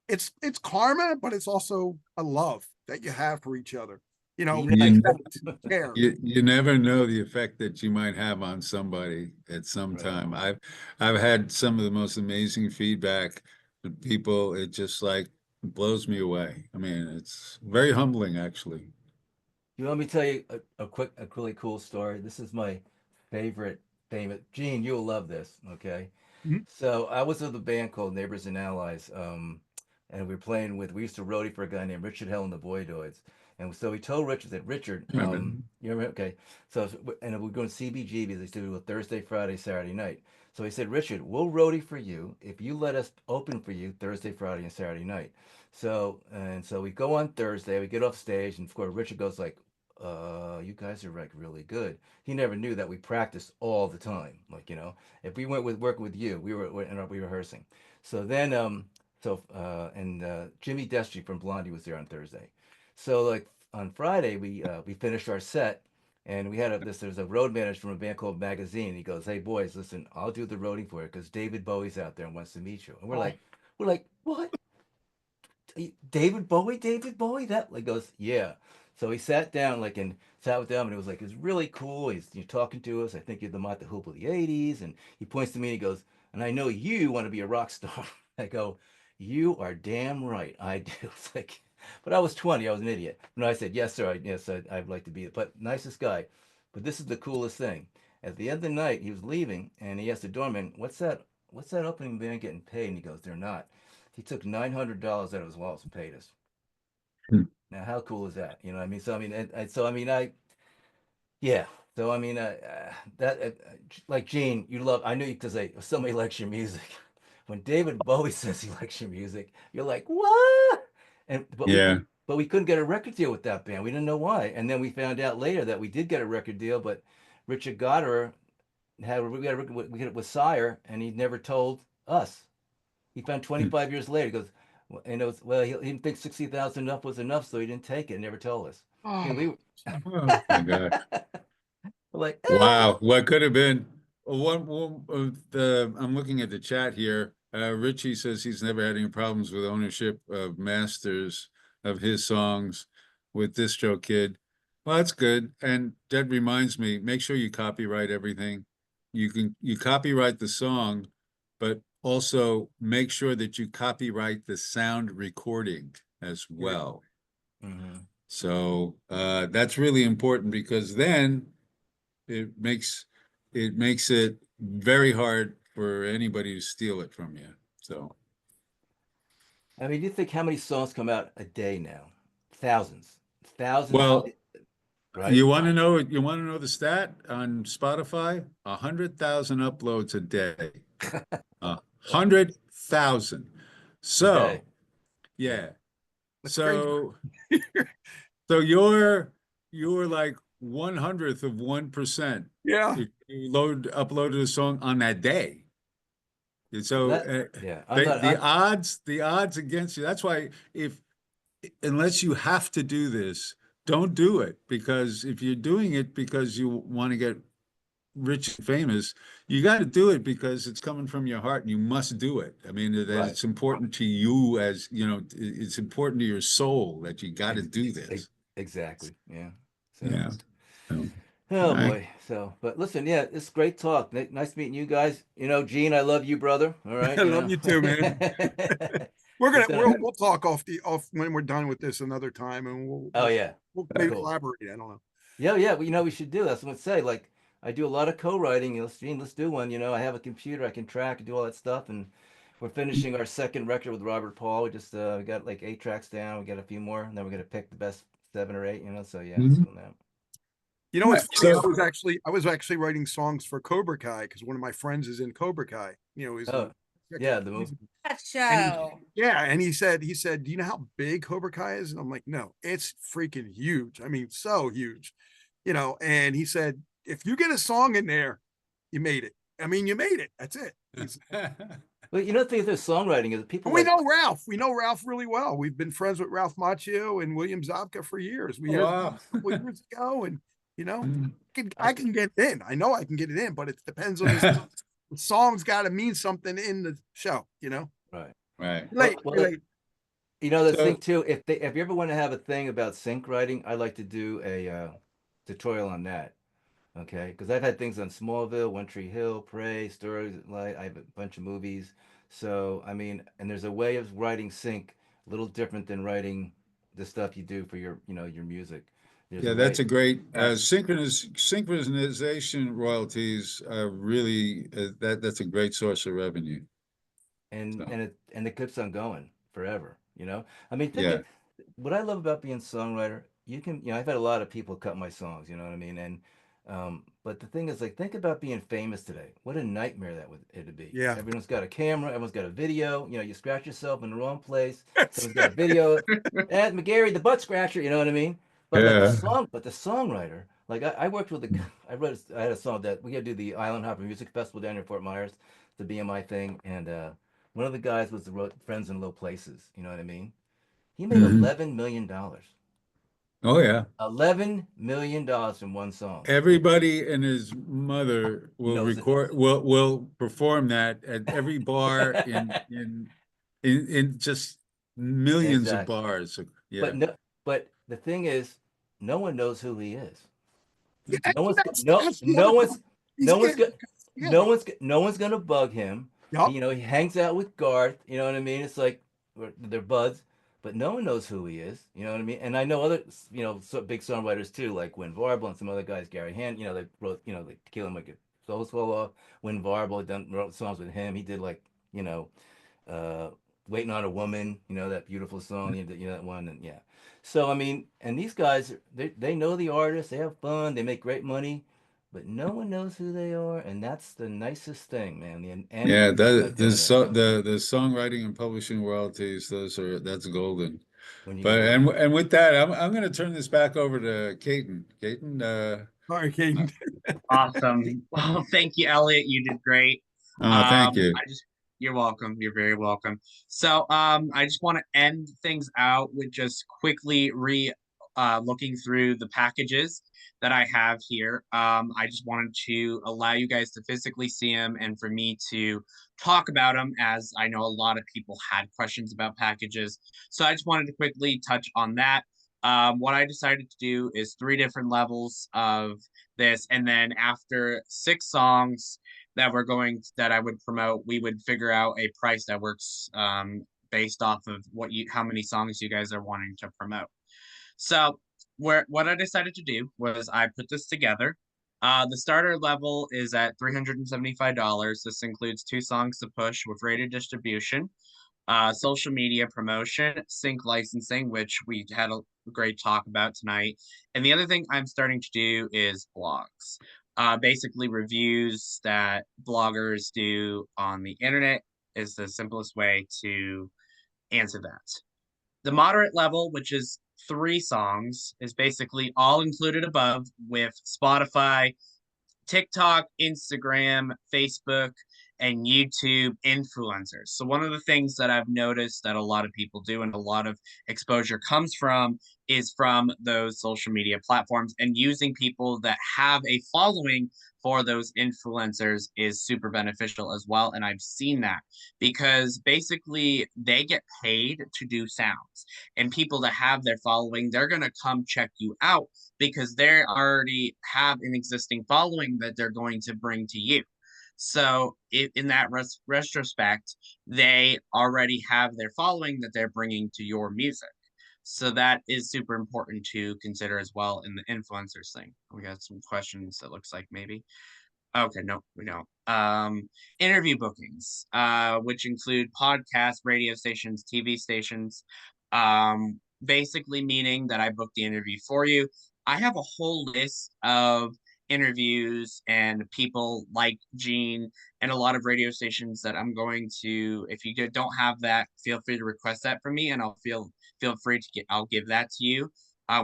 it's karma, but it's also a love that you have for each other. You, Care. you never know the effect that you might have on somebody at some Right. time. I've had some of the most amazing feedback with people. It just like blows me away. I mean, it's very humbling, actually. You want me to tell you a really cool story? This is my favorite famous. Gene, you'll love this. Okay. Mhm. So I was with a band called Neighbors and Allies, and we used to roadie for a guy named Richard Hell and the Voidoids. And so we told Richard that, Richard, Remember? you remember? Okay. So, and we're going to CBGB, they used to do a Thursday, Friday, Saturday night. So he said, Richard, we'll roadie for you if you let us open for you Thursday, Friday, and Saturday night. So we go on Thursday, we get off stage, and of course Richard goes like, you guys are like really good. He never knew that we practiced all the time. Like, if we went with working with you, we were rehearsing. So then Jimmy Destry from Blondie was there on Thursday. So like on Friday we finished our set, and we had there's a road manager from a band called Magazine. He goes, "Hey boys, listen, I'll do the roading for you because David Bowie's out there and wants to meet you." And we're like, what? David Bowie, David Bowie. That like goes, yeah. So he sat down and sat with them, and it was like it's really cool. You're talking to us. I think you're the Mott the Hoop of the '80s, and he points to me and he goes, "And I know you want to be a rock star." I go, "You are damn right, I do." It's like, but I was 20. I was an idiot. No, I said, "Yes, sir. Yes, I'd like to be it." But nicest guy. But this is the coolest thing. At the end of the night, he was leaving, and he asked the doorman, "What's that? What's that opening band getting paid?" And he goes, "They're not." He took $900 out of his wallet and paid us. Hmm. Now, how cool is that? You know what I mean? So I mean, yeah. So I mean, like Gene, you love. I knew you because somebody likes your music. When David Bowie says he likes your music, you're like, what? And Yeah. but we couldn't get a record deal with that band. We didn't know why. And then we found out later that we did get a record deal, but Richard Goddard we got a record we got it with Sire, and he never told us. He found Hmm. 25 years later. He goes, and it was, well, he didn't think 60,000 enough was enough, so he didn't take it. Never told us. I mean, we were Oh my God. like, Wow. What could have been? One of I'm looking at the chat here. Richie says he's never had any problems with ownership of masters of his songs with DistroKid. Well, that's good. And that reminds me, make sure you copyright everything. You copyright the song, but also make sure that you copyright the sound recording as well. Mhm. So that's really important because then it makes it very hard for anybody to steal it from you. So I mean, you think how many songs come out a day now? Thousands, thousands, well, right? you want to know the stat on Spotify? 100,000 uploads a day. 100,000. A day. So yeah. That's crazy. So you're like 1/100% Yeah. if you uploaded a song on that day. And so Yeah, the odds against you. That's why unless you have to do this, don't do it, because if you're doing it because you want to get rich and famous, you got to do it because it's coming from your heart and you must do it. I mean, that Right. it's important to you, as you know, it's important to your soul that you got to do this. Exactly. Yeah. So. Yeah. So, Oh all right. boy. So, but listen, yeah, it's great talk. Nice meeting you guys. Gene, I love you, brother. All right. I love you too, man. we'll talk off when we're done with this another time, and Oh yeah. we'll maybe Cool. collaborate. I don't know. Yeah, yeah. Well, we should do. That's what I'm say. Like, I do a lot of co-writing. Let's do one. I have a computer. I can track and do all that stuff. And we're finishing our second record with Robert Paul. We just we got like 8 tracks down. We got a few more, and then we're gonna pick the best 7 or 8. So yeah, it's Mhm. doing that. What's funny? So- I was actually writing songs for Cobra Kai because one of my friends is in Cobra Kai. He's Oh, yeah, the movie. That And show. and he said, do you know how big Cobra Kai is? And I'm like, no, it's freaking huge. I mean, so huge, and he said, if you get a song in there, you made it. I mean, you made it. That's it. Well, the thing with songwriting is people And we like, know Ralph. We know Ralph really well. We've been friends with Ralph Macchio and William Zabka for years. We heard Wow. a couple years ago, and Mm. I can get it in. I know I can get it in, but it depends on the song's got to mean something in the show. right. Right. Relate. The So- thing too, if you ever want to have a thing about sync writing, I like to do a tutorial on that. Okay, because I've had things on Smallville, One Tree Hill, Prey, Stories of Light. I have a bunch of movies. So I mean, and there's a way of writing sync a little different than writing the stuff you do for your your music. There's Yeah, a that's way. a great Yeah. synchronization royalties are really that's a great source of revenue. and So, it keeps on going forever. I mean, yeah. what I love about being a songwriter. You can, I've had a lot of people cut my songs. You know what I mean? And but the thing is, like, think about being famous today. What a nightmare that would it'd be. Yeah. Everyone's got a camera. Everyone's got a video. You scratch yourself in the wrong place. Someone's got a video. Ed McGarry, the butt scratcher. You know what I mean? But like Yeah. the songwriter. Like I worked with I had a song that we had to do the Island Hopper Music Festival down here in Fort Myers, the BMI thing, and one of the guys was the Friends in Low Places. You know what I mean? He made Mhm. $11 million. Oh yeah. $11 million from one song. Everybody and his mother will Knows it. record will perform that at every bar in just millions of Exactly. bars. Yeah. But the thing is, no one knows who he is. Yeah, No one's that's no the no other one's part. He's no one's getting- go, no one's gonna bug him. Yup. He hangs out with Garth. You know what I mean? It's like they're buds, but no one knows who he is. You know what I mean? And I know other big songwriters too, like Win Varble and some other guys, Gary Hand. They wrote like Tequila Make It Souls Fall Off. Win Varble wrote songs with him. He did like uh, Waiting on a Woman. That beautiful song. That one. And yeah. So I mean, and these guys, they know the artist. They have fun. They make great money. But no one knows who they are, and that's the nicest thing, man. Yeah, Identity. the songwriting and publishing royalties, that's golden. When you But can do it. and with that, I'm going to turn this back over to Kayden. Kayden, Sorry, Kayden. Awesome. Well, thank you, Elliot. You did great. thank you. You're welcome. You're very welcome. So I just want to end things out with just quickly looking through the packages that I have here. I just wanted to allow you guys to physically see them and for me to talk about them, as I know a lot of people had questions about packages. So I just wanted to quickly touch on that. What I decided to do is 3 different levels of this, and then after 6 songs that I would promote, we would figure out a price that works based off of how many songs you guys are wanting to promote. So what I decided to do was I put this together. The starter level is at $375. This includes 2 songs to push with radio distribution, social media promotion, sync licensing, which we had a great talk about tonight. And the other thing I'm starting to do is blogs. Basically reviews that bloggers do on the internet is the simplest way to answer that. The moderate level, which is 3 songs, is basically all included above with Spotify, TikTok, Instagram, Facebook, and YouTube influencers. So one of the things that I've noticed that a lot of people do and a lot of exposure comes from is from those social media platforms, and using people that have a following for those influencers is super beneficial as well. And I've seen that because basically they get paid to do sounds, and people that have their following, they're going to come check you out because they already have an existing following that they're going to bring to you. So in that retrospect, they already have their following that they're bringing to your music. So that is super important to consider as well in the influencers thing. We got some questions that looks like maybe. Okay, no, we don't. Interview bookings, which include podcasts, radio stations, TV stations. Basically meaning that I book the interview for you. I have a whole list of interviews and people like Gene and a lot of radio stations that I'm going to. If you don't have that, feel free to request that from me, and feel free to get. I'll give that to you.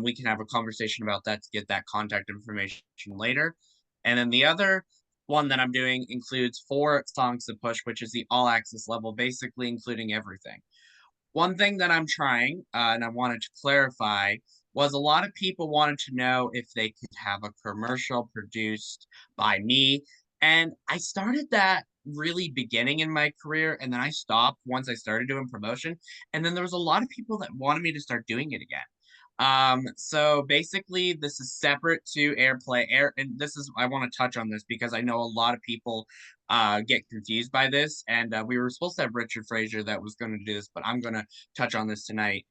We can have a conversation about that to get that contact information later. And then the other one that I'm doing includes 4 songs to push, which is the all access level, basically including everything. One thing that I'm trying, and I wanted to clarify, was a lot of people wanted to know if they could have a commercial produced by me. And I started that really beginning in my career, and then I stopped once I started doing promotion. And then there was a lot of people that wanted me to start doing it again. So basically this is separate to airplay and this is, I want to touch on this because I know a lot of people get confused by this, and we were supposed to have Richard Frazier that was going to do this, but I'm going to touch on this tonight.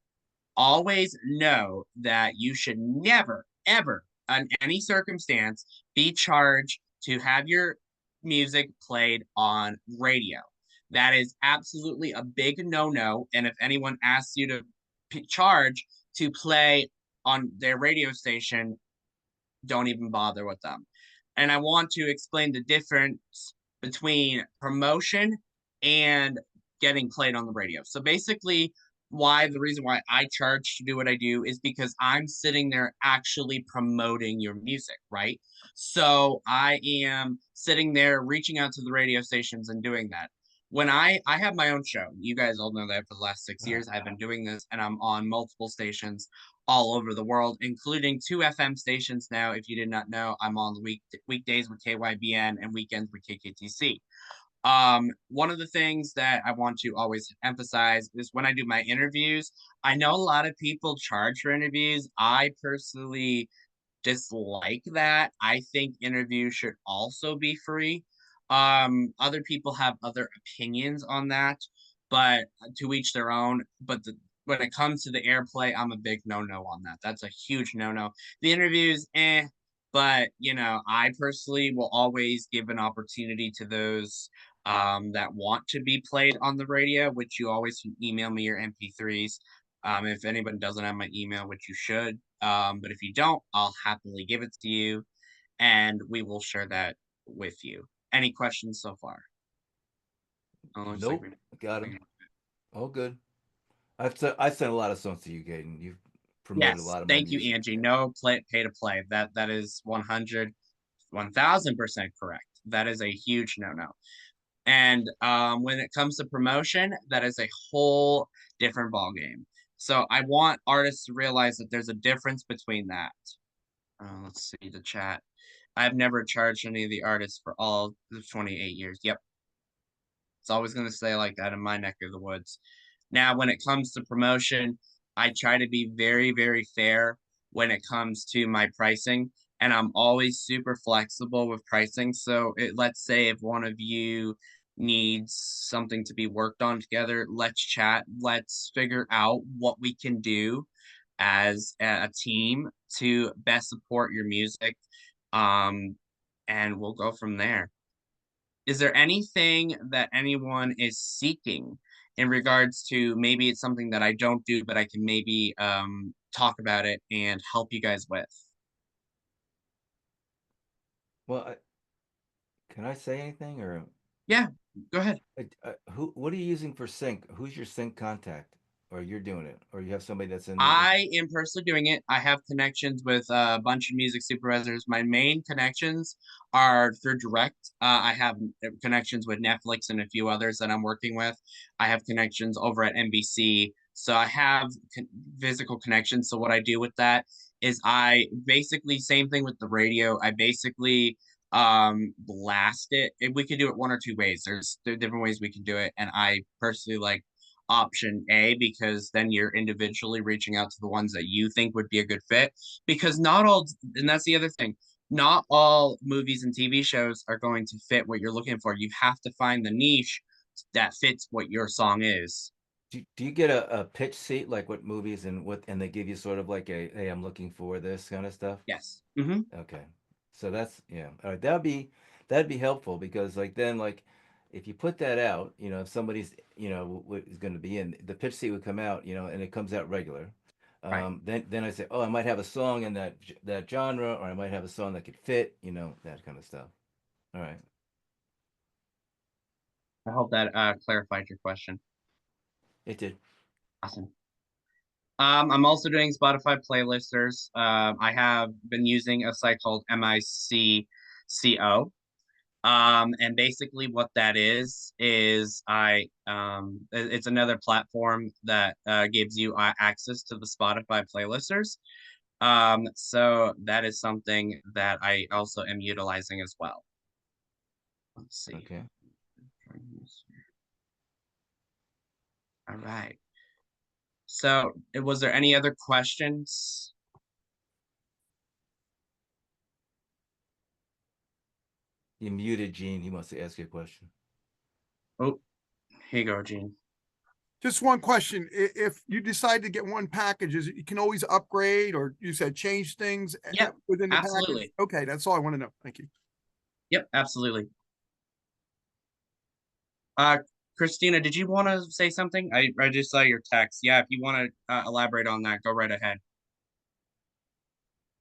Always know that you should never, ever, in any circumstance, be charged to have your music played on radio. That is absolutely a big no-no, and if anyone asks you to charge to play on their radio station, don't even bother with them. And I want to explain the difference between promotion and getting played on the radio. So basically, the reason why I charge to do what I do is because I'm sitting there actually promoting your music, right? So I am sitting there reaching out to the radio stations and doing that. When I have my own show, you guys all know that for the last 6 years I've been doing this, and I'm on multiple stations all over the world, including 2 FM stations now. If you did not know, I'm on the weekdays with KYBN and weekends with KKTC. One of the things that I want to always emphasize is when I do my interviews, I know a lot of people charge for interviews. I personally dislike that. I think interviews should also be free. Other people have other opinions on that, but to each their own. But when it comes to the airplay, I'm a big no-no on that. That's a huge no-no. The interviews, but I personally will always give an opportunity to those that want to be played on the radio, which you always can email me your MP3s. If anyone doesn't have my email, which you should, but if you don't, I'll happily give it to you, and we will share that with you. Any questions so far? Oh, Nope, got him. All good. I sent a lot of songs to you, Kayden. You've promoted a Yes, lot of my thank you, music. Angie. No pay to play. That is 1000% correct. That is a huge no-no. And when it comes to promotion, that is a whole different ballgame. So I want artists to realize that there's a difference between that. Let's see the chat. I've never charged any of the artists for all the 28 years. Yep. It's always going to stay like that in my neck of the woods. Now, when it comes to promotion, I try to be very, very fair when it comes to my pricing, and I'm always super flexible with pricing. So let's say if one of you needs something to be worked on together, let's chat. Let's figure out what we can do as a team to best support your music. And we'll go from there. Is there anything that anyone is seeking in regards to, maybe it's something that I don't do, but I can maybe talk about it and help you guys with? Well, can I say anything, or Yeah, go ahead. what are you using for sync? Who's your sync contact? Or you're doing it, or you have somebody that's in there? I am personally doing it. I have connections with a bunch of music supervisors. My main connections are through direct. I have connections with Netflix and a few others that I'm working with. I have connections over at NBC. So I have physical connections. So what I do with that is I basically, same thing with the radio. I basically blast it. We could do it one or two ways. There are different ways we can do it. And I personally like option A, because then you're individually reaching out to the ones that you think would be a good fit, because not all, and that's the other thing, not all movies and TV shows are going to fit what you're looking for. You have to find the niche that fits what your song is. Do you get a pitch sheet like what movies and they give you sort of like a, hey, I'm looking for this kind of stuff? Yes. Mm-hmm. Okay. So that's, yeah. All right. That'd be helpful because like then like if you put that out, if somebody's, is going to be in the pitch sheet would come out, and it comes out regular. Right. Then I say, oh, I might have a song in that genre, or I might have a song that could fit, that kind of stuff. All right. I hope that clarified your question. It did. Awesome. I'm also doing Spotify playlisters. I have been using a site called MICCO. And basically what that is it's another platform that gives you access to the Spotify playlisters. So that is something that I also am utilizing as well. Let's see. Okay. All right. So was there any other questions? You muted Gene. He wants to ask you a question. Oh, here you go, Gene. Just one question. If you decide to get one package, you can always upgrade, or you said change things within the absolutely. package? Okay, that's all I want to know. Thank you. Yep, absolutely. Christina, did you want to say something? I just saw your text. Yeah, if you want to elaborate on that, go right ahead.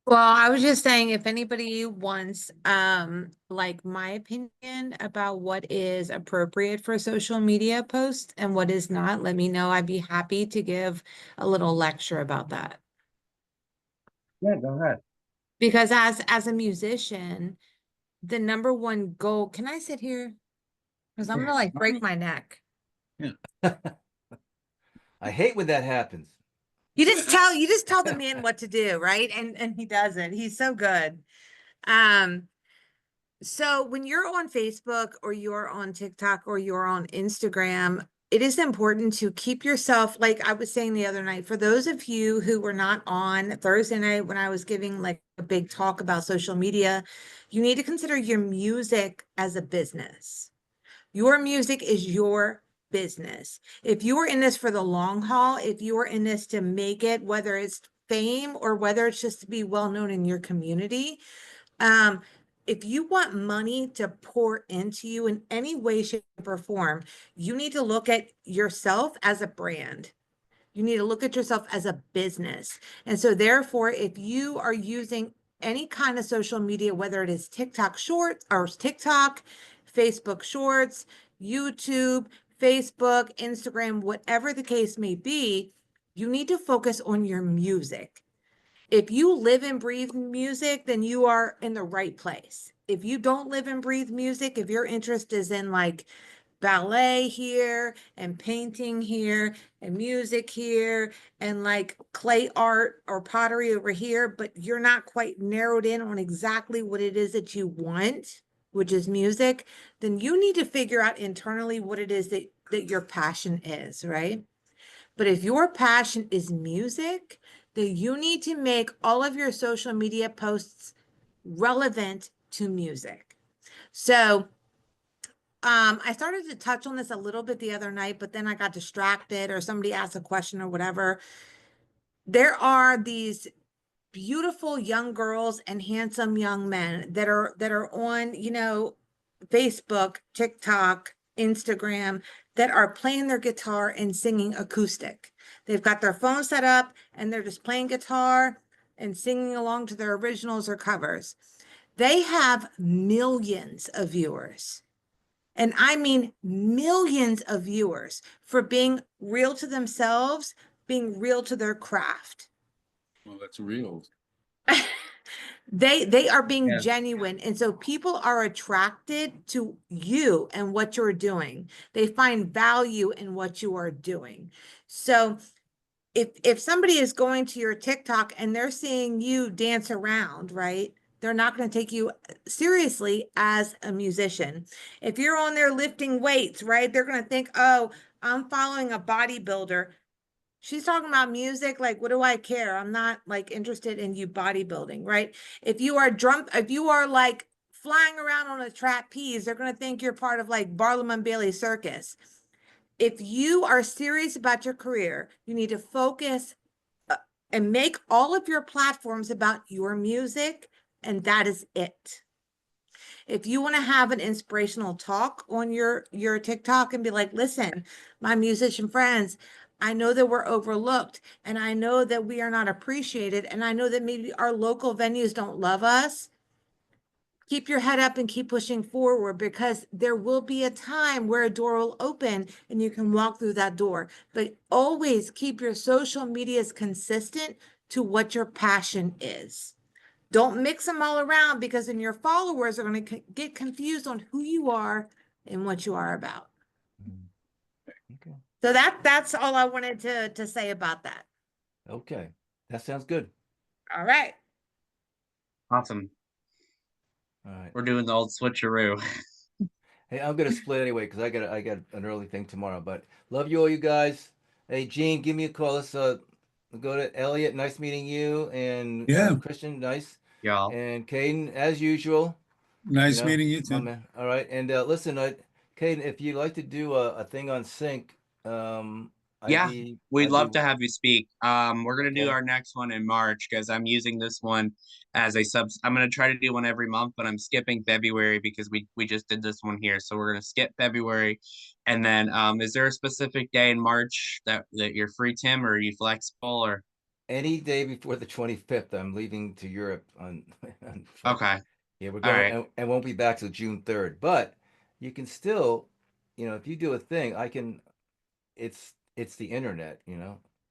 Well, I was just saying, if anybody wants, like my opinion about what is appropriate for social media posts and what is not, let me know. I'd be happy to give a little lecture about that. Yeah, go ahead. Because as a musician, the number one goal, can I sit here? Because I'm gonna like break my neck. Yeah. I hate when that happens. You just tell the man what to do, right? And he doesn't. He's so good. So when you're on Facebook or you're on TikTok or you're on Instagram, it is important to keep yourself, like I was saying the other night, for those of you who were not on Thursday night when I was giving like a big talk about social media, you need to consider your music as a business. Your music is your business. If you are in this for the long haul, if you are in this to make it, whether it's fame or whether it's just to be well known in your community, if you want money to pour into you in any way, shape, or form, you need to look at yourself as a brand. You need to look at yourself as a business. And so therefore, if you are using any kind of social media, whether it is TikTok Shorts or TikTok, Facebook Shorts, YouTube, Facebook, Instagram, whatever the case may be, you need to focus on your music. If you live and breathe music, then you are in the right place. If you don't live and breathe music, if your interest is in like ballet here and painting here and music here and like clay art or pottery over here, but you're not quite narrowed in on exactly what it is that you want, which is music, then you need to figure out internally what it is that your passion is, right? But if your passion is music, then you need to make all of your social media posts relevant to music. So I started to touch on this a little bit the other night, but then I got distracted or somebody asked a question or whatever. There are these beautiful young girls and handsome young men that are on, Facebook, TikTok, Instagram, that are playing their guitar and singing acoustic. They've got their phone set up and they're just playing guitar and singing along to their originals or covers. They have millions of viewers. And I mean millions of viewers for being real to themselves, being real to their craft. Well, that's real. They are being genuine. And so people are attracted to you and what you're doing. They find value in what you are doing. So if somebody is going to your TikTok and they're seeing you dance around, right? They're not going to take you seriously as a musician. If you're on there lifting weights, right? They're going to think, oh, I'm following a bodybuilder. She's talking about music. Like, what do I care? I'm not like interested in you bodybuilding, right? If you are like flying around on a trapeze, they're going to think you're part of like Barnum and Bailey Circus. If you are serious about your career, you need to focus and make all of your platforms about your music, and that is it. If you want to have an inspirational talk on your TikTok and be like, listen, my musician friends, I know that we're overlooked, and I know that we are not appreciated, and I know that maybe our local venues don't love us. Keep your head up and keep pushing forward, because there will be a time where a door will open and you can walk through that door. But always keep your social medias consistent to what your passion is. Don't mix them all around, because then your followers are going to get confused on who you are and what you are about. Okay. So that's all I wanted to say about that. Okay. That sounds good. All right. Awesome. All right. We're doing the old switcheroo. Hey, I'm gonna split anyway because I got an early thing tomorrow. But love you all, you guys. Hey, Gene, give me a call. Let's go to Elliot. Nice meeting you, and Yeah. Christian, nice. Y'all. And Kayden, as usual. Nice meeting you my too. man. All right, and listen, Kayden, if you'd like to do a thing on sync, Yeah, we'd love to be have you speak. We're gonna do okay. our next one in March because I'm using this one as a sub. I'm gonna try to do one every month, but I'm skipping February because we just did this one here. So we're gonna skip February, and then is there a specific day in March that you're free, Tim, or are you flexible, or? Any day before the 25th. I'm leaving to Europe on. Okay. Yeah, we're All going right. and won't be back till June 3rd. But you can still, if you do a thing, I can. It's the internet.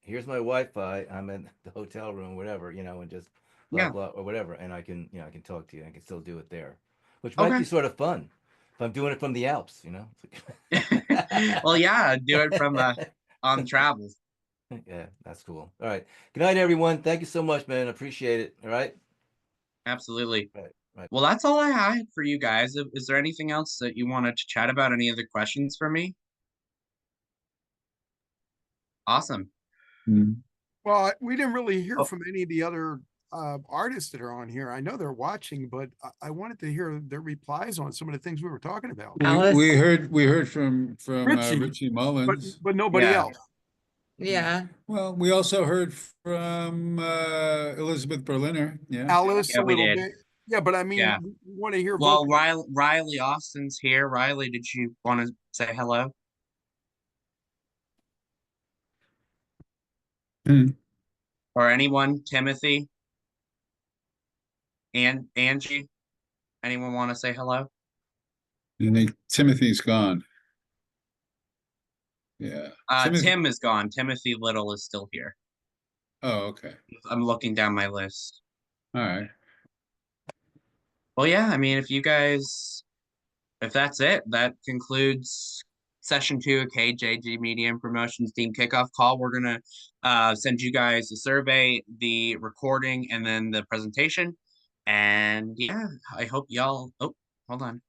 Here's my Wi-Fi. I'm in the hotel room, whatever. And just blah Yeah. blah or whatever, and I can talk to you. I can still do it there, which might Okay. be sort of fun if I'm doing it from the Alps. Well, yeah, do it from on travels. Yeah, that's cool. All right. Good night, everyone. Thank you so much, man. Appreciate it. All right. Absolutely. Right. Well, that's all I had for you guys. Is there anything else that you wanted to chat about? Any other questions for me? Awesome. Well, we didn't really hear Oh. from any of the other artists that are on here. I know they're watching, but I wanted to hear their replies on some of the things we were talking about. We heard from Richie but Mullins. nobody Yeah. else. Yeah. Well, we also heard from Elizabeth Berliner. Yeah. Alice Yeah, a we little did. bit. Yeah, but I mean, Yeah. we want to hear Well, vocals. Riley Austin's here. Riley, did you want to say hello? Or anyone? Timothy? And Angie? Anyone want to say hello? I think Timothy's gone. Yeah. Tim is gone. Timothy Little is still here. Oh, okay. I'm looking down my list. All right. Well, yeah, I mean, if that's it, that concludes session 2 of KJG Media and Promotions Team Kickoff Call. We're going to send you guys the survey, the recording, and then the presentation. And yeah, I hope y'all, oh, hold on.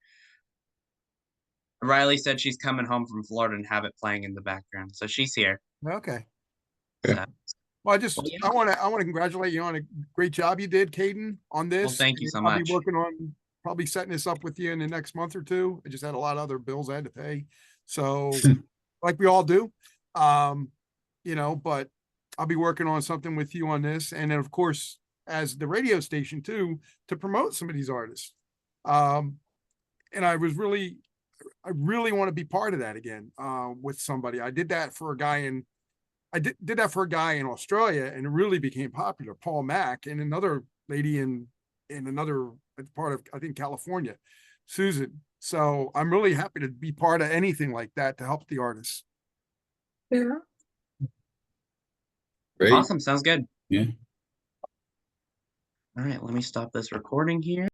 Riley said she's coming home from Florida and have it playing in the background. So she's here. Okay. So, Well, yeah. I want to congratulate you on a great job you did, Kayden, on this. Well, thank you so I'll much. be working on probably setting this up with you in the next month or two. I just had a lot of other bills I had to pay. So like we all do, but I'll be working on something with you on this. And then of course, as the radio station too, to promote some of these artists. And I really want to be part of that again, with somebody. I did that for a guy in Australia, and it really became popular. Paul Mack, and another lady in another part of, I think, California, Susan. So I'm really happy to be part of anything like that to help the artists. Yeah. Great. Awesome. Sounds good. Yeah. All right, let me stop this recording here.